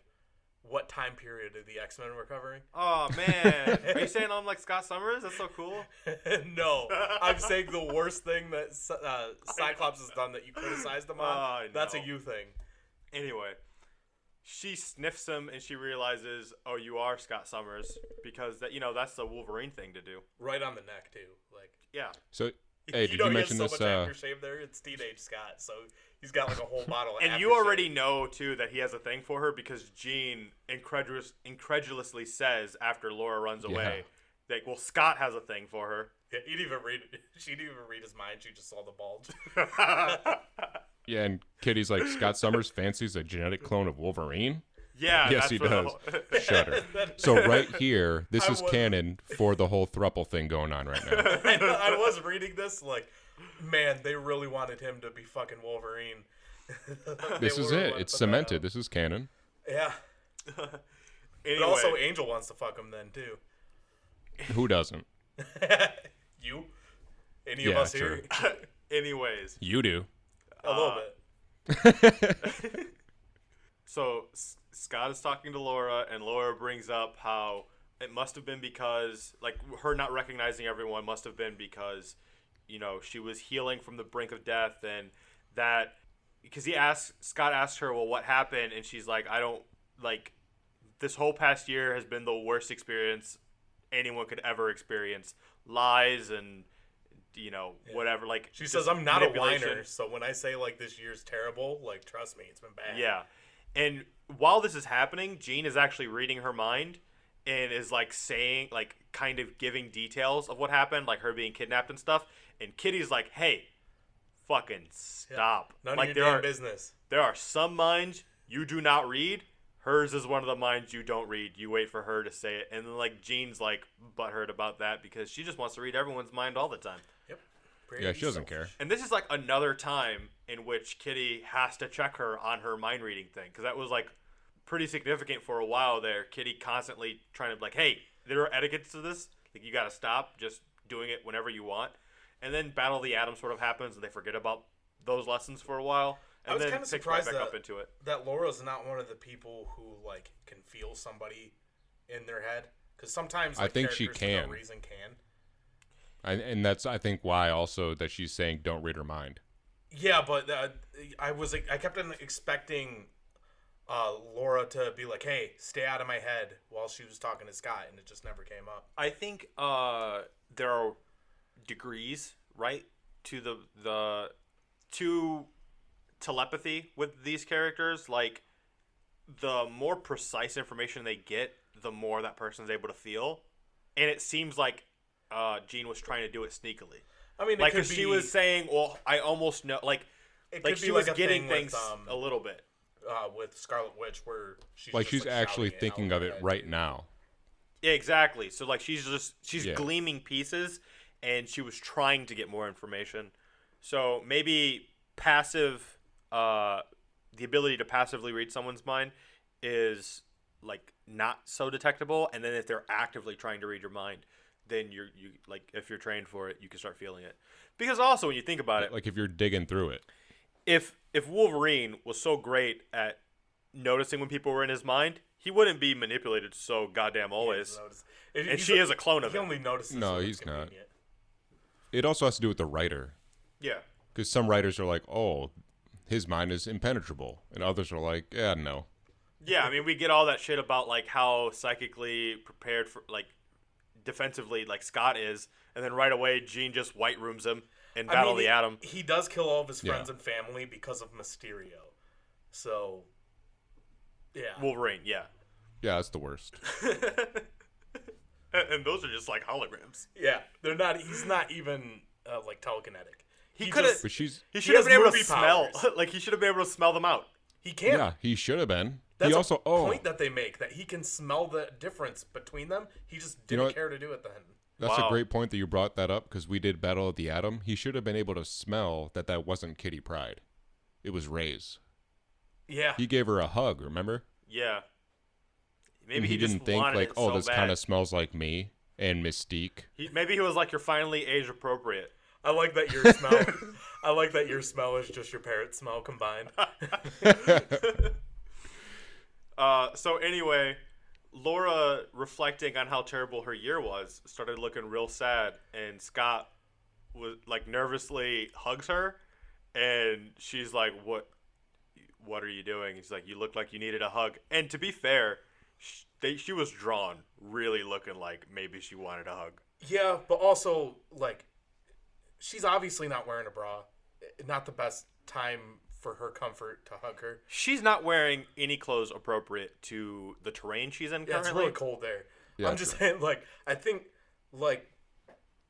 what time period of the X-Men were covering. Oh man, are you saying I'm like Scott Summers? That's so cool. No, I'm saying the worst thing that Cyclops has done that you criticized him on. That's a you thing. Anyway. She sniffs him and she realizes, oh, you are Scott Summers, because that's the Wolverine thing to do. Right on the neck too, like yeah. So, hey, did you mention he has this? So much aftershave there. It's teenage Scott, so he's got like a whole bottle. Of And you already know too that he has a thing for her because Jean incredulously says after Laura runs away, like, well, Scott has a thing for her. Yeah, she didn't even read his mind. She just saw the bulge. Yeah, and Kitty's like, Scott Summers fancies a genetic clone of Wolverine? Yeah, yes, he does. Shudder. So right here, this is canon for the whole thruple thing going on right now. I was reading this like, man, they really wanted him to be fucking Wolverine. This is it. It's cemented. This is canon. Yeah. Anyway. But also Angel wants to fuck him then, too. Who doesn't? You? Any of us sure. here? Anyways. You do. A little bit. So Scott is talking to Laura, and Laura brings up how it must have been because, like, her not recognizing everyone must have been because, you know, she was healing from the brink of death, and that because Scott asks her, well, what happened, and she's like, I don't like. This whole past year has been the worst experience anyone could ever experience. Lies and, you know, whatever. Like she says, I'm not a whiner, so when I say like this year's terrible, like trust me, it's been bad. Yeah, and while this is happening, Jean is actually reading her mind and is like saying, like, kind of giving details of what happened, like her being kidnapped and stuff. And Kitty's like, hey, fucking stop. None like of your damn business. There are some minds you do not read. Hers is one of the minds you don't read. You wait for her to say it. And then, like, Jean's, like, butthurt about that because she just wants to read everyone's mind all the time. Yep. Yeah, she doesn't care. And this is, like, another time in which Kitty has to check her on her mind reading thing. Because that was, like, pretty significant for a while there. Kitty constantly trying to be like, hey, there are etiquettes to this. Like, you got to stop just doing it whenever you want. And then Battle of the Atom sort of happens and they forget about those lessons for a while. And I was then kind of picks surprised right back up into it. that Laura's not one of the people who like can feel somebody in their head, because sometimes like, I think she characters can. for no reason can. And that's, I think, why also that she's saying don't read her mind. Yeah, but I kept on expecting Laura to be like, "Hey, stay out of my head," while she was talking to Scott, and it just never came up. I think there are degrees, right, to to telepathy with these characters. Like, the more precise information they get, the more that person's able to feel. And it seems like Jean was trying to do it sneakily. I mean, like, because she was saying, well, I almost know, like she was getting things a little bit. With Scarlet Witch, where she's Like, just, she's actually shouting it thinking out of it loud. right now. Yeah, exactly. So, like, she's Yeah. gleaming pieces, and she was trying to get more information. So maybe passive, the ability to passively read someone's mind is, like, not so detectable. And then if they're actively trying to read your mind, then you like, if you're trained for it, you can start feeling it. Because also, when you think about it, Like, if you're digging through it. if Wolverine was so great at noticing when people were in his mind, he wouldn't be manipulated so goddamn always. And she is a clone of He him. only notices. No, when he's it's not. convenient. It also has to do with the writer. Yeah. Because some writers are like, oh, his mind is impenetrable. And others are like, yeah, no. Yeah, I mean, we get all that shit about, like, how psychically prepared for, like, defensively, like, Scott is, and then right away Jean just white rooms him in Battle of the Atom. He does kill all of his friends Yeah. and family because of Mysterio. So, yeah. Wolverine, yeah. Yeah, that's the worst. And those are just, like, holograms. Yeah, they're not. He's not even like telekinetic. He could have. But she's... He should have been able to movie smell. powers. Like, he should have been able to smell them out. He can't. Yeah, he should have been. That's he a also... Oh, point that they make, that he can smell the difference between them. He just You know didn't what? care to do it then. that's Wow. a great point that you brought that up, because we did Battle of the Atom. He should have been able to smell that wasn't Kitty Pryde. It was Ray's. Yeah. He gave her a hug, remember? Yeah. Maybe And he didn't just think, wanted like, it oh, so this bad. kind of smells like me and Mystique. Maybe he was like, you're finally age appropriate. I like that your smell. I like that your smell is just your parrot smell combined. So anyway, Laura, reflecting on how terrible her year was, started looking real sad, and Scott was like nervously hugs her, and she's like, what are you doing? He's like, you look like you needed a hug. And to be fair, she was drawn really looking like maybe she wanted a hug. Yeah, but also, like, she's obviously not wearing a bra. Not the best time for her comfort to hug her. She's not wearing any clothes appropriate to the terrain she's in Yeah, currently. it's really cold there. Yeah, I'm just saying, like, I think, like,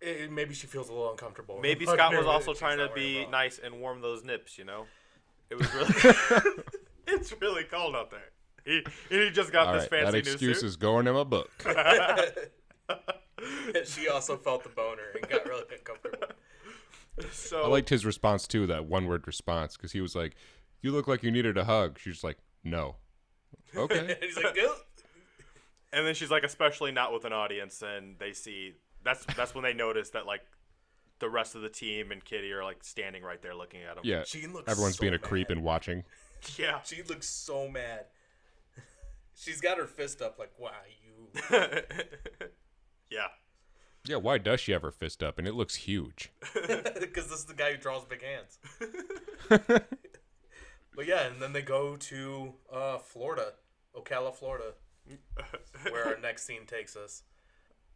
maybe she feels a little uncomfortable. Maybe Hugging Scott her was when also she's trying to not wearing a be bra. nice and warm those nips, you know? It was really... It's really cold out there. He just got All this right, fancy that new excuse suit. is going in my book. She also felt the boner and got really uncomfortable. So I liked his response, too, that one-word response, because he was like, you look like you needed a hug. She's just like, no. Okay. And he's like, "Go." And then she's like, especially not with an audience, and they see... That's when they notice that, like, the rest of the team and Kitty are, like, standing right there looking at him. Yeah, Jean looks everyone's so being a mad. creep and watching. Yeah. She looks so mad. She's got her fist up like, why you? Yeah. Yeah, why does she have her fist up? And it looks huge. Because this is the guy who draws big hands. But yeah, and then they go to Florida, Ocala, Florida, where our next scene takes us.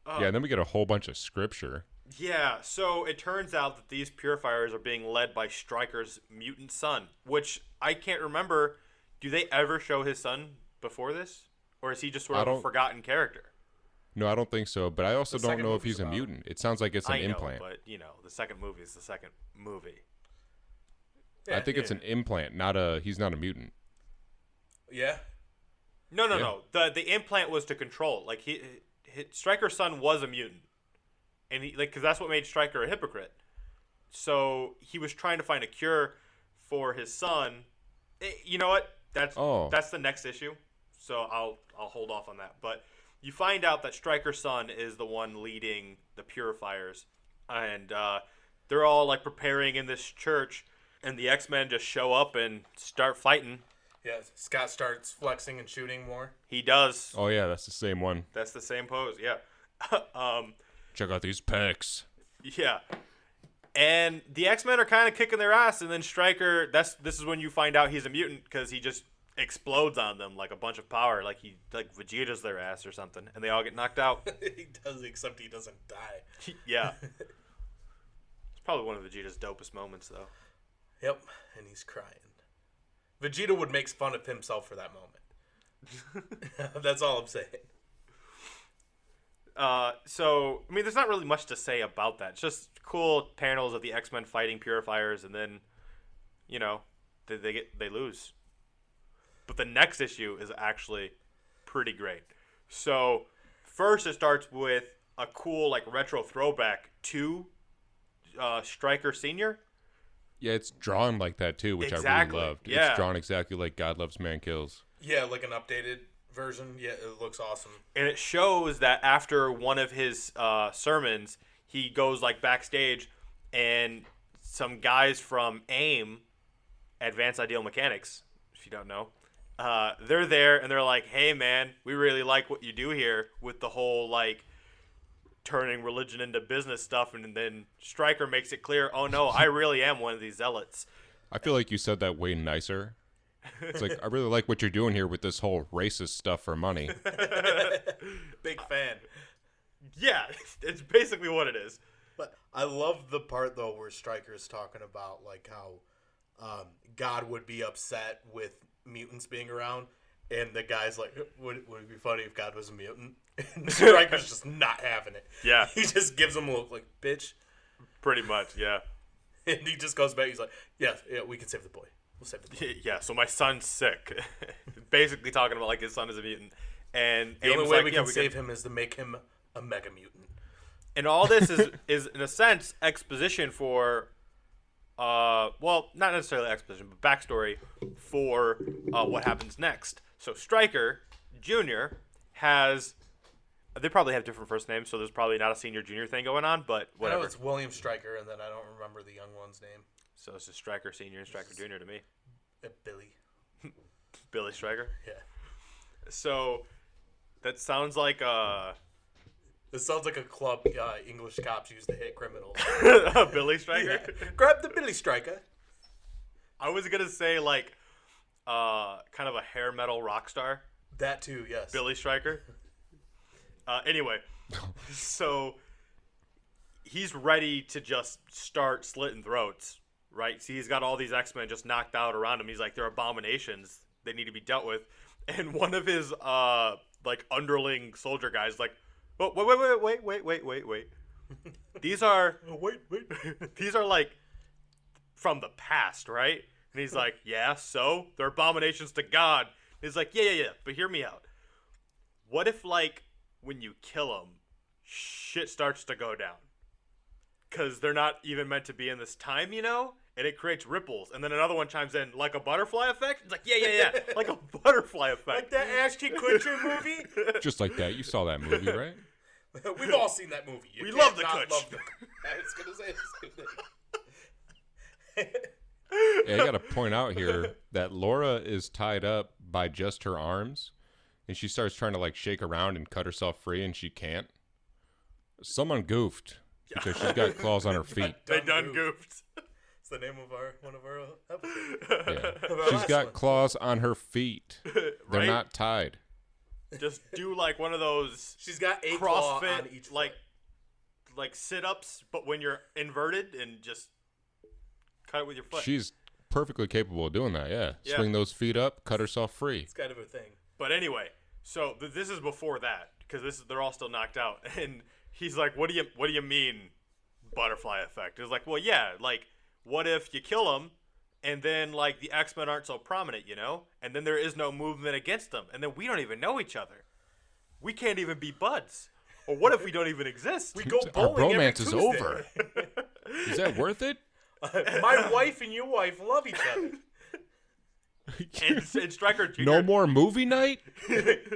Yeah, and then we get a whole bunch of scripture. Yeah, so it turns out that these purifiers are being led by Stryker's mutant son, which I can't remember. Do they ever show his son before this? Or is he just sort of a forgotten character? No, I don't think so, but I also The don't second know if movie's he's a about mutant. It sounds like it's an I know, implant. but, the second movie is the second movie. Yeah, I think it's an implant, he's not a mutant. Yeah? No. The implant was to control. Like, Stryker's son was a mutant. And because that's what made Stryker a hypocrite. So he was trying to find a cure for his son. You know what? That's the next issue. So I'll hold off on that. But you find out that Stryker's son is the one leading the purifiers, and they're all like preparing in this church, and the X-Men just show up and start fighting. Yeah, Scott starts flexing and shooting more. He does. Oh, yeah, that's the same one. That's the same pose. Yeah. Check out these pecs. Yeah. And the X-Men are kind of kicking their ass, and then Stryker, this is when you find out he's a mutant, because he just explodes on them like a bunch of power, like he Vegeta's their ass or something, and they all get knocked out. He does, except he doesn't die. Yeah. It's probably one of Vegeta's dopest moments, though. Yep, and he's crying. Vegeta would make fun of himself for that moment. That's all I'm saying. So, I mean, there's not really much to say about that. It's just cool panels of the X-Men fighting purifiers, and then, they lose. But the next issue is actually pretty great. So, first it starts with a cool, retro throwback to Stryker Sr. Yeah, it's drawn like that, too, which I really loved. Yeah. It's drawn exactly like God Loves Man Kills. Yeah, like an updated version. Yeah, it looks awesome. And it shows that after one of his sermons, he goes backstage, and some guys from AIM, Advanced Ideal Mechanics, if you don't know, they're there, and they're like, "Hey, man, we really like what you do here with the whole turning religion into business stuff." And then Stryker makes it clear, "Oh no, I really am one of these zealots." I feel like you said that way nicer. It's like, I really like what you're doing here with this whole racist stuff for money. Big fan. Yeah, it's basically what it is. But I love the part, though, where Stryker is talking about, how God would be upset with mutants being around. And the guy's like, would it be funny if God was a mutant? And Stryker's just not having it. Yeah. He just gives him a look like, bitch. Pretty much, yeah. And he just goes back. He's like, yeah, we can save the boy. We'll save the boy. Yeah, so my son's sick. Basically talking about his son is a mutant. And The only way we can save him is to make him a mega mutant. And all this is in a sense exposition for not necessarily exposition, but backstory for what happens next. So Stryker Jr. they probably have different first names, so there's probably not a senior junior thing going on, but whatever. I know it's William Stryker, and then I don't remember the young one's name. So it's just Stryker Senior and Stryker Jr. to me. Billy. Billy Stryker. Yeah. So that sounds like This sounds like a club English cops use to hit criminals. Billy Stryker. Yeah. Grab the Billy Stryker. I was gonna say kind of a hair metal rock star. That too, yes. Billy Stryker. Anyway, so he's ready to just start slitting throats, right? See, he's got all these X-Men just knocked out around him. He's like, they're abominations. They need to be dealt with. And one of his underling soldier guys like, oh, wait. These are these are from the past, right? And he's like, yeah, so they're abominations to God. And he's like, yeah, but hear me out. What if when you kill them, shit starts to go down? Because they're not even meant to be in this time, And it creates ripples. And then another one chimes in, like a butterfly effect? It's like, yeah. Like a butterfly effect. Like that Ashton Kutcher movie? Just like that. You saw that movie, right? We've all seen that movie. We love the Kutch. I was going to say the same thing. Yeah, I got to point out here that Laura is tied up by just her arms, and she starts trying to like shake around and cut herself free, and she can't. Someone goofed because she's got claws on her feet. They done goofed. It's the name of one of our episodes. Yeah. She's got claws on her feet. They're Right? not tied. Just do like one of those She's got a claw CrossFit on each foot. like sit-ups, but when you're inverted and just cut it with your foot. She's perfectly capable of doing that. Yeah. Yeah. Swing those feet up, cut herself free. It's kind of a thing. But anyway, so this is before that because they're all still knocked out, and he's like, "What do you mean, butterfly effect?" It's like, well, yeah, like what if you kill them, and then like the X-Men aren't so prominent, you know, and then there is no movement against them, and then we don't even know each other. We can't even be buds. Or what if we don't even exist? We go Our bowling every bromance is Tuesday. over. Is that worth it? My wife and your wife love each other. And Stryker Jr. No more movie night?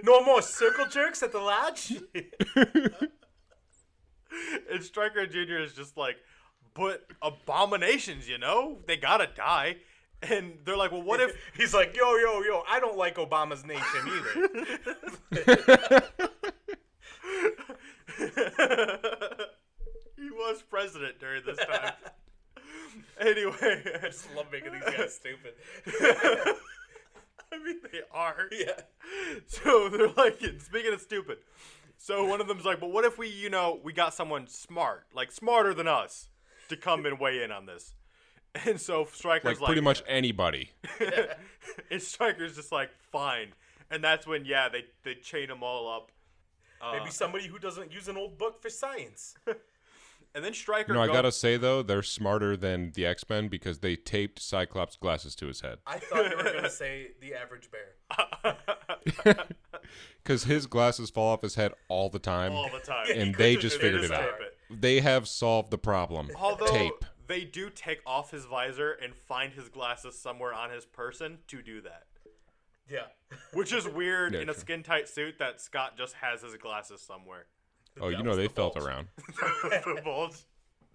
No more circle jerks at the lodge. And Stryker Jr. is just like, but abominations, you know? They gotta die. And they're like, well, what if... He's like, yo, I don't like Obama's nation either. He was president during this time. Anyway. I just love making these guys stupid. I mean, they are. Yeah. So they're like, speaking of stupid. So one of them's like, but what if we got someone smart, like smarter than us, to come and weigh in on this? And so Stryker's Like pretty much anybody. And Stryker's just like, fine. And that's when, they chain them all up. Maybe somebody who doesn't use an old book for science. And then Stryker No, I goes, gotta say though, they're smarter than the X-Men because they taped Cyclops' glasses to his head. I thought you were going to say the average bear. Because his glasses fall off his head all the time. all the time. And they just figured it out. tape it. They have solved the problem. Although Tape. they do take off his visor and find his glasses somewhere on his person to do that. Yeah. Which is weird Yeah, in a true. skin-tight suit that Scott just has his glasses somewhere. Oh, you That know was they the felt bulge. around. The bulge.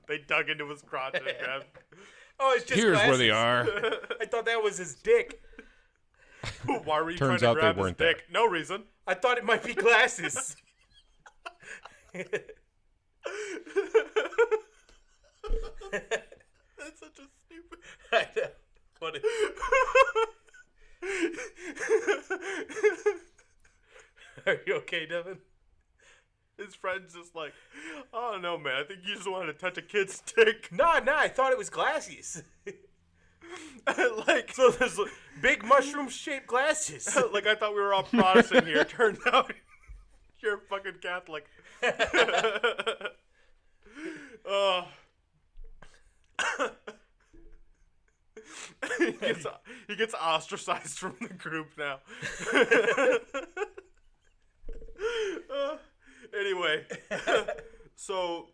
They dug into his crotch and grabbed. Oh, it's just Here's where glasses. they are. I thought that was his dick. Why were you Turns trying out to they grab his weren't there. dick? No reason. I thought it might be glasses. That's such a stupid... I know. Funny. Are you okay, Devin? His friend's just like, I don't know, man. I think you just wanted to touch a kid's dick. Nah, I thought it was glasses. Like, So there's big mushroom-shaped glasses. like I thought we were all Protestant here. Turns out you're a fucking Catholic. He gets ostracized from the group now. Anyway, so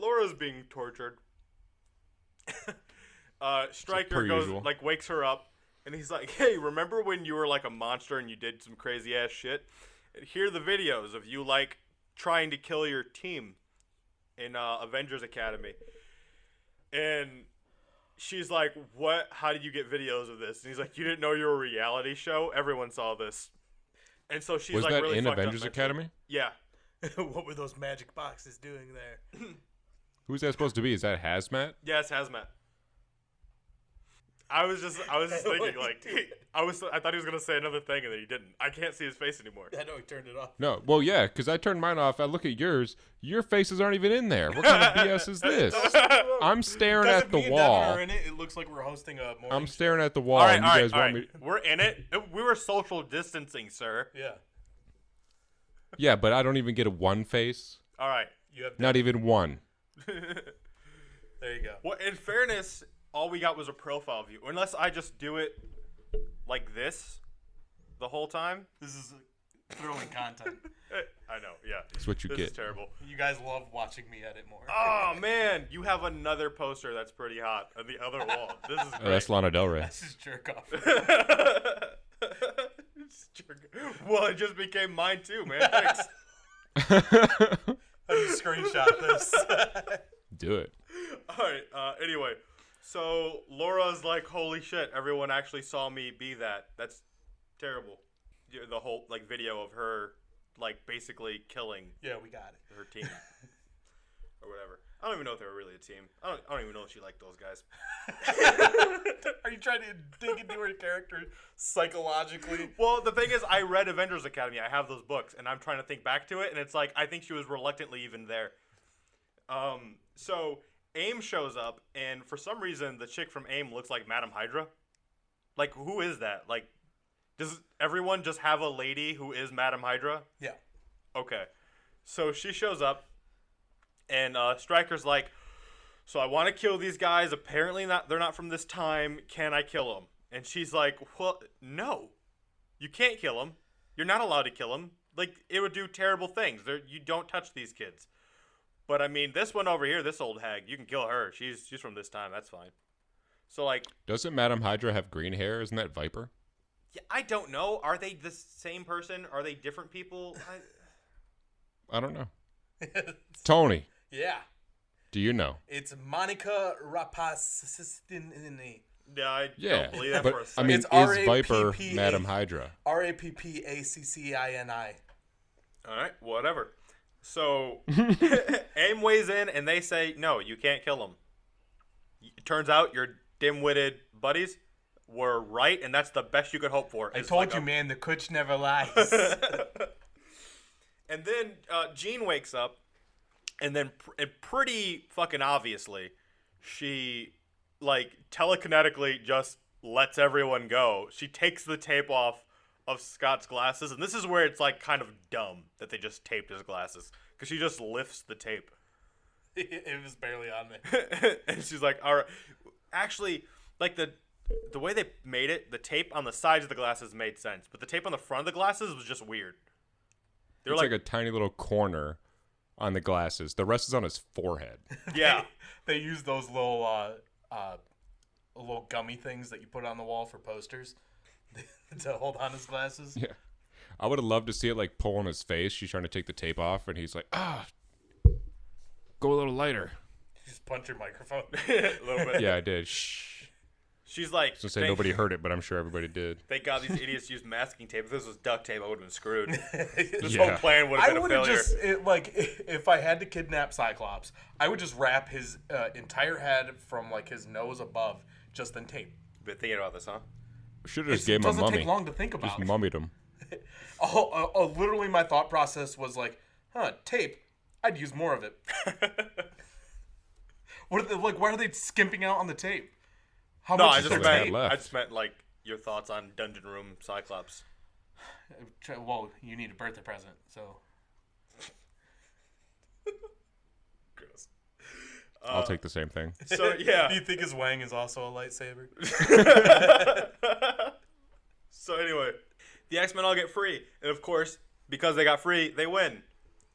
Laura's being tortured. Stryker per goes usual. like wakes her up, and he's like, "Hey, remember when you were like a monster and you did some crazy ass shit? And here are the videos of you like trying to kill your team in Avengers Academy." And she's like, "What? How did you get videos of this?" And he's like, "You didn't know you were a reality show? Everyone saw this." And so she's Was like, that really in fucked up Avengers mentally. Academy? Yeah. What were those magic boxes doing there? Who's that supposed to be? Is that Hazmat? Yeah, it's hazmat. I was just thinking like, I thought he was gonna say another thing and then he didn't. I can't see his face anymore. I know he turned it off. No. Well, yeah, because I turned mine off. I look at yours. Your faces aren't even in there. What kind of BS is this? I'm staring at the wall. In it, it looks like we're hosting a morning I'm staring at the wall. All right, and all you right, guys all want right. me? We're in it. We were social distancing, sir. Yeah. Yeah, but I don't even get a one face. All right. You have Not even one. There you go. Well, in fairness, all we got was a profile view. Unless I just do it like this the whole time. This is thrilling content. I know, yeah. That's what you This get. is terrible. You guys love watching me edit more. Oh, man. You have another poster that's pretty hot on the other wall. This is Oh, great. that's Lana Del Rey. This is jerk off. Well, it just became mine too, man. Thanks. How do you screenshot this? Do it. All right. Anyway, So Laura's like, holy shit, everyone actually saw me be that. That's terrible. The whole like video of her like basically killing Yeah, we got it. her team or whatever. I don't even know if they were really a team. I don't even know if she liked those guys. Are you trying to dig into her character psychologically? Well, the thing is, I read Avengers Academy. I have those books, and I'm trying to think back to it, and it's like I think she was reluctantly even there. So AIM shows up, and for some reason, the chick from AIM looks like Madam Hydra. Like, who is that? Like, does everyone just have a lady who is Madam Hydra? Yeah. Okay. So she shows up, and Stryker's like, so I want to kill these guys. Apparently they're not from this time. Can I kill them? And she's like, well, no. You can't kill them. You're not allowed to kill them. Like, it would do terrible things. You don't touch these kids. But, I mean, this one over here, this old hag, you can kill her. She's from this time. That's fine. So, like... Doesn't Madam Hydra have green hair? Isn't that Viper? Yeah, I don't know. Are they the same person? Are they different people? I don't know. Tony, Yeah. do you know? It's Monica Rapacini. Yeah, I Yeah, don't believe that but for a I second. mean, It's is Viper RAPPA. Madam Hydra? Rappaccini. All right, whatever. So, AIM weighs in, and they say, no, you can't kill him. It turns out your dim-witted buddies were right, and that's the best you could hope for. I It's told like you, man, the coach never lies. And then Jean wakes up, and then pretty fucking obviously, she, like, telekinetically just lets everyone go. She takes the tape off of Scott's glasses, and this is where it's, like, kind of dumb that they just taped his glasses, because she just lifts the tape. It was barely on there. And she's like, all right. Actually, like, the way they made it, the tape on the sides of the glasses made sense, but the tape on the front of the glasses was just weird. They're It's like a tiny little corner on the glasses. The rest is on his forehead. yeah. They use those little gummy things that you put on the wall for posters to hold on his glasses. Yeah. I would have loved to see it like pull on his face. She's trying to take the tape off, and he's like, go a little lighter. You just punch your microphone. A little bit. Yeah, I did. Shh. She's like, I was gonna say nobody heard it, but I'm sure everybody did. thank God these idiots used masking tape. If this was duct tape, I would have been screwed. This Yeah. whole plan would have I been a would have failure. just if I had to kidnap Cyclops, I would just wrap his entire head from like his nose above just in tape. Been thinking about this, huh? Should have just It gave him a doesn't mummy. take long to think about. Just mummied him. Literally, my thought process was like, tape. I'd use more of it. What are they, like? Why are they skimping out on the tape? How No, much I is just there meant- tape? left. I just meant like your thoughts on Dungeon Room Cyclops. Well, you need a birthday present, so Gross. I'll take the same thing. So yeah. Do you think his wang is also a lightsaber? So anyway, the X-Men all get free, and of course, because they got free, they win,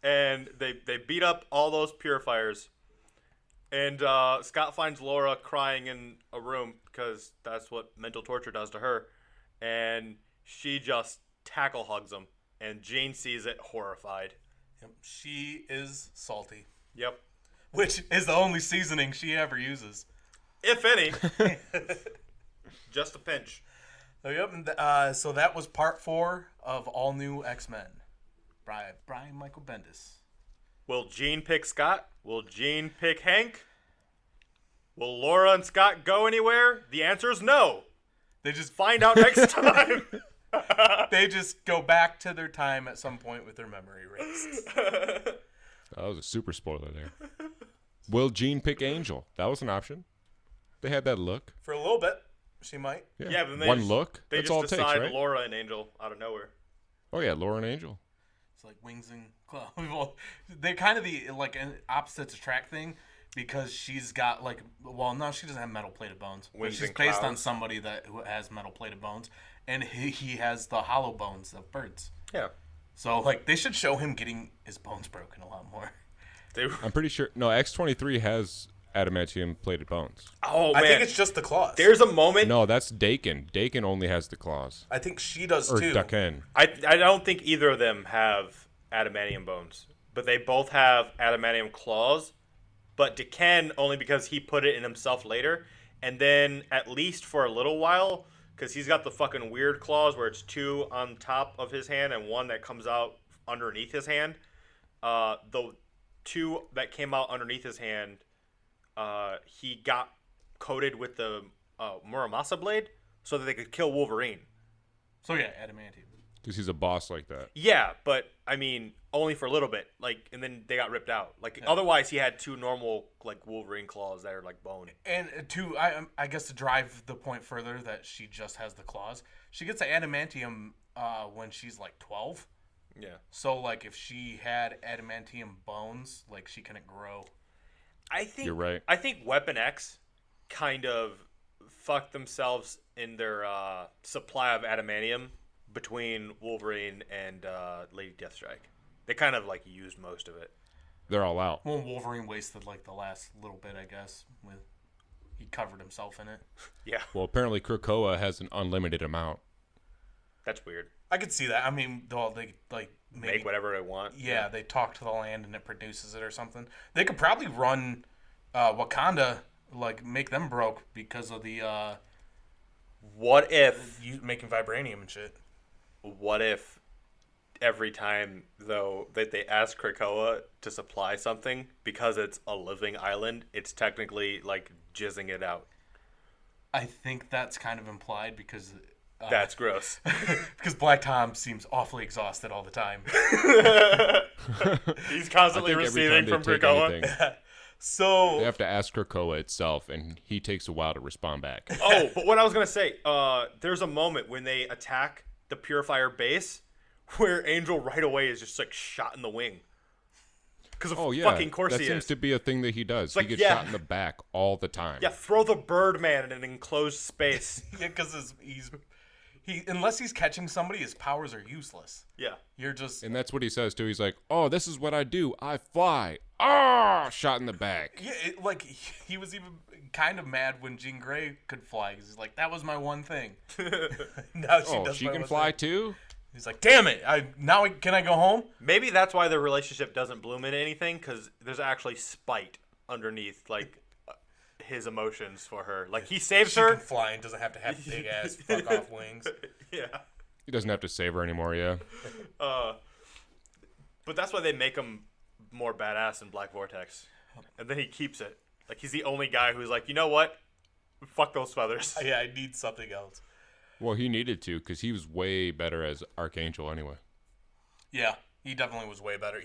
and they beat up all those purifiers. And Scott finds Laura crying in a room because that's what mental torture does to her, and she just tackle hugs him, and Jean sees it, horrified. Yep. She is salty, Yep, which is the only seasoning she ever uses. if any, just a pinch. So, yep. And, so that was part 4 of All New X-Men. Brian Michael Bendis. Will Jean pick Scott? Will Jean pick Hank? Will Laura and Scott go anywhere? The answer is no. They just Find out next time. they just go back to their time at some point with their memory erased. That was a super spoiler there. Will Jean pick Angel? That was an option. They had that look. For a little bit, she might. Yeah, but then they one just- look. They That's just all it takes, decide right? Laura and Angel out of nowhere. Oh yeah, Laura and Angel. It's like wings and claws. Well, they're kind of the like an opposites attract thing because she's got like no, she doesn't have metal plated bones. But Wings she's and based on clouds. somebody who has metal plated bones, and he has the hollow bones of birds. Yeah. So like they should show him getting his bones broken a lot more. They, I'm pretty sure. No, X-23 has adamantium plated bones. oh, man. I think it's just the claws. There's a moment. No, that's Dakin. Dakin only has the claws. I think she does Or too. Dakin. I don't think either of them have adamantium bones. But they both have adamantium claws. But Deken, only because he put it in himself later. And then, at least for a little while, because he's got the fucking weird claws where it's 2 on top of his hand and 1 that comes out underneath his hand. The 2 that came out underneath his hand, he got coated with the Muramasa blade so that they could kill Wolverine. So yeah, adamantium. Because he's a boss like that. Yeah, but I mean, only for a little bit. Like, and then they got ripped out. Like, otherwise, he had 2 normal like Wolverine claws that are like bone. And I guess to drive the point further that she just has the claws, she gets the adamantium when she's like 12. Yeah. So like, if she had adamantium bones, like she couldn't grow. I think You're right. I think Weapon X kind of fucked themselves in their supply of adamantium between Wolverine and Lady Deathstrike. They kind of like used most of it. They're all out. Well, Wolverine wasted like the last little bit, I guess. He covered himself in it. Yeah. Well, apparently Krakoa has an unlimited amount. That's weird. I could see that. I mean, they like maybe, Make whatever they want. Yeah, they talk to the land and it produces it or something. They could probably run Wakanda, like make them broke because of the What if making vibranium and shit. What if every time, though, that they ask Krakoa to supply something, because it's a living island, it's technically like jizzing it out? I think that's kind of implied because That's gross. because Black Tom seems awfully exhausted all the time. He's constantly I think every receiving time from they take Krakoa. anything, So they have to ask Krakoa itself, and he takes a while to respond back. Oh, but what I was going to say, there's a moment when they attack the Purifier base where Angel right away is just like shot in the wing. Because of fucking course that he seems is. to be a thing that he does. like, He gets yeah. shot in the back all the time. Yeah, throw the Birdman in an enclosed space. yeah, because he unless he's catching somebody, his powers are useless. Yeah. You're just And that's what he says too. He's like, "Oh, this is what I do. I fly. Ah, shot in the back." like he was even kind of mad when Jean Grey could fly. 'Cause he's like, that was my one thing. Now She my can one fly thing. too. He's like, damn it! Can I go home? Maybe that's why their relationship doesn't bloom into anything, because there's actually spite underneath, like, his emotions for her. Like, he saves She her. can fly and doesn't have to have big ass fuck off wings. Yeah. He doesn't have to save her anymore. Yeah. But that's why they make him more badass in Black Vortex. And then he keeps it. Like, he's the only guy who's like, you know what? Fuck those feathers. Yeah, I need something else. Well, he needed to because he was way better as Archangel anyway. Yeah, he definitely was way better.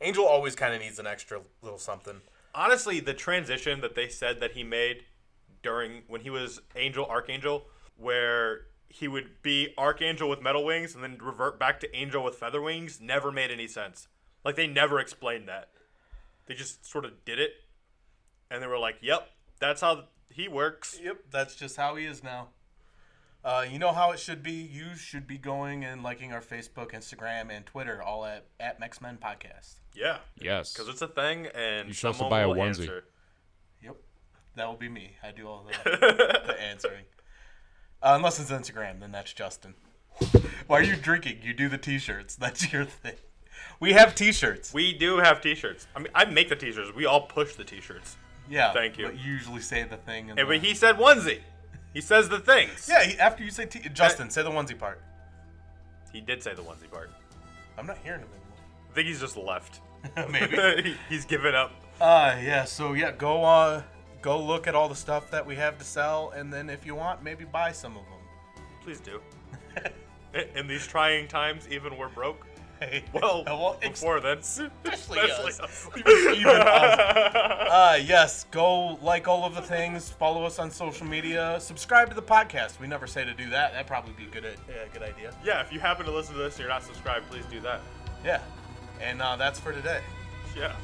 Angel always kind of needs an extra little something. Honestly, the transition that they said that he made during when he was Archangel, where he would be Archangel with metal wings and then revert back to Angel with feather wings, never made any sense. Like, they never explained that. They just sort of did it, and they were like, yep, that's how he works. Yep, that's just how he is now. You know how it should be. You should be going and liking our Facebook, Instagram, and Twitter, all at Mex-Men Podcast. Yeah. Yes. Because it's a thing, and You should also someone buy a will onesie. answer. Yep, that will be me. I do all the answering. Unless it's Instagram, then that's Justin. Why are you drinking? You do the T-shirts. That's your thing. We have T-shirts. We do have T-shirts. I mean, I make the T-shirts. We all push the T-shirts. Yeah. Thank you. But you usually say the thing. And But he said onesie. He says the things. Yeah, after you say Justin, say the onesie part. He did say the onesie part. I'm not hearing him I think he's just left. anymore. Maybe. He's given up. Yeah. So yeah, go look at all the stuff that we have to sell, and then if you want, maybe buy some of them. Please do. In these trying times, even we're broke. Hey, Well, before then. especially us. Even us. Yes, go like all of the things. Follow us on social media. Subscribe to the podcast. We never say to do that. That'd probably be a good idea. Yeah, if you happen to listen to this and you're not subscribed, please do that. Yeah. And that's for today. Yeah.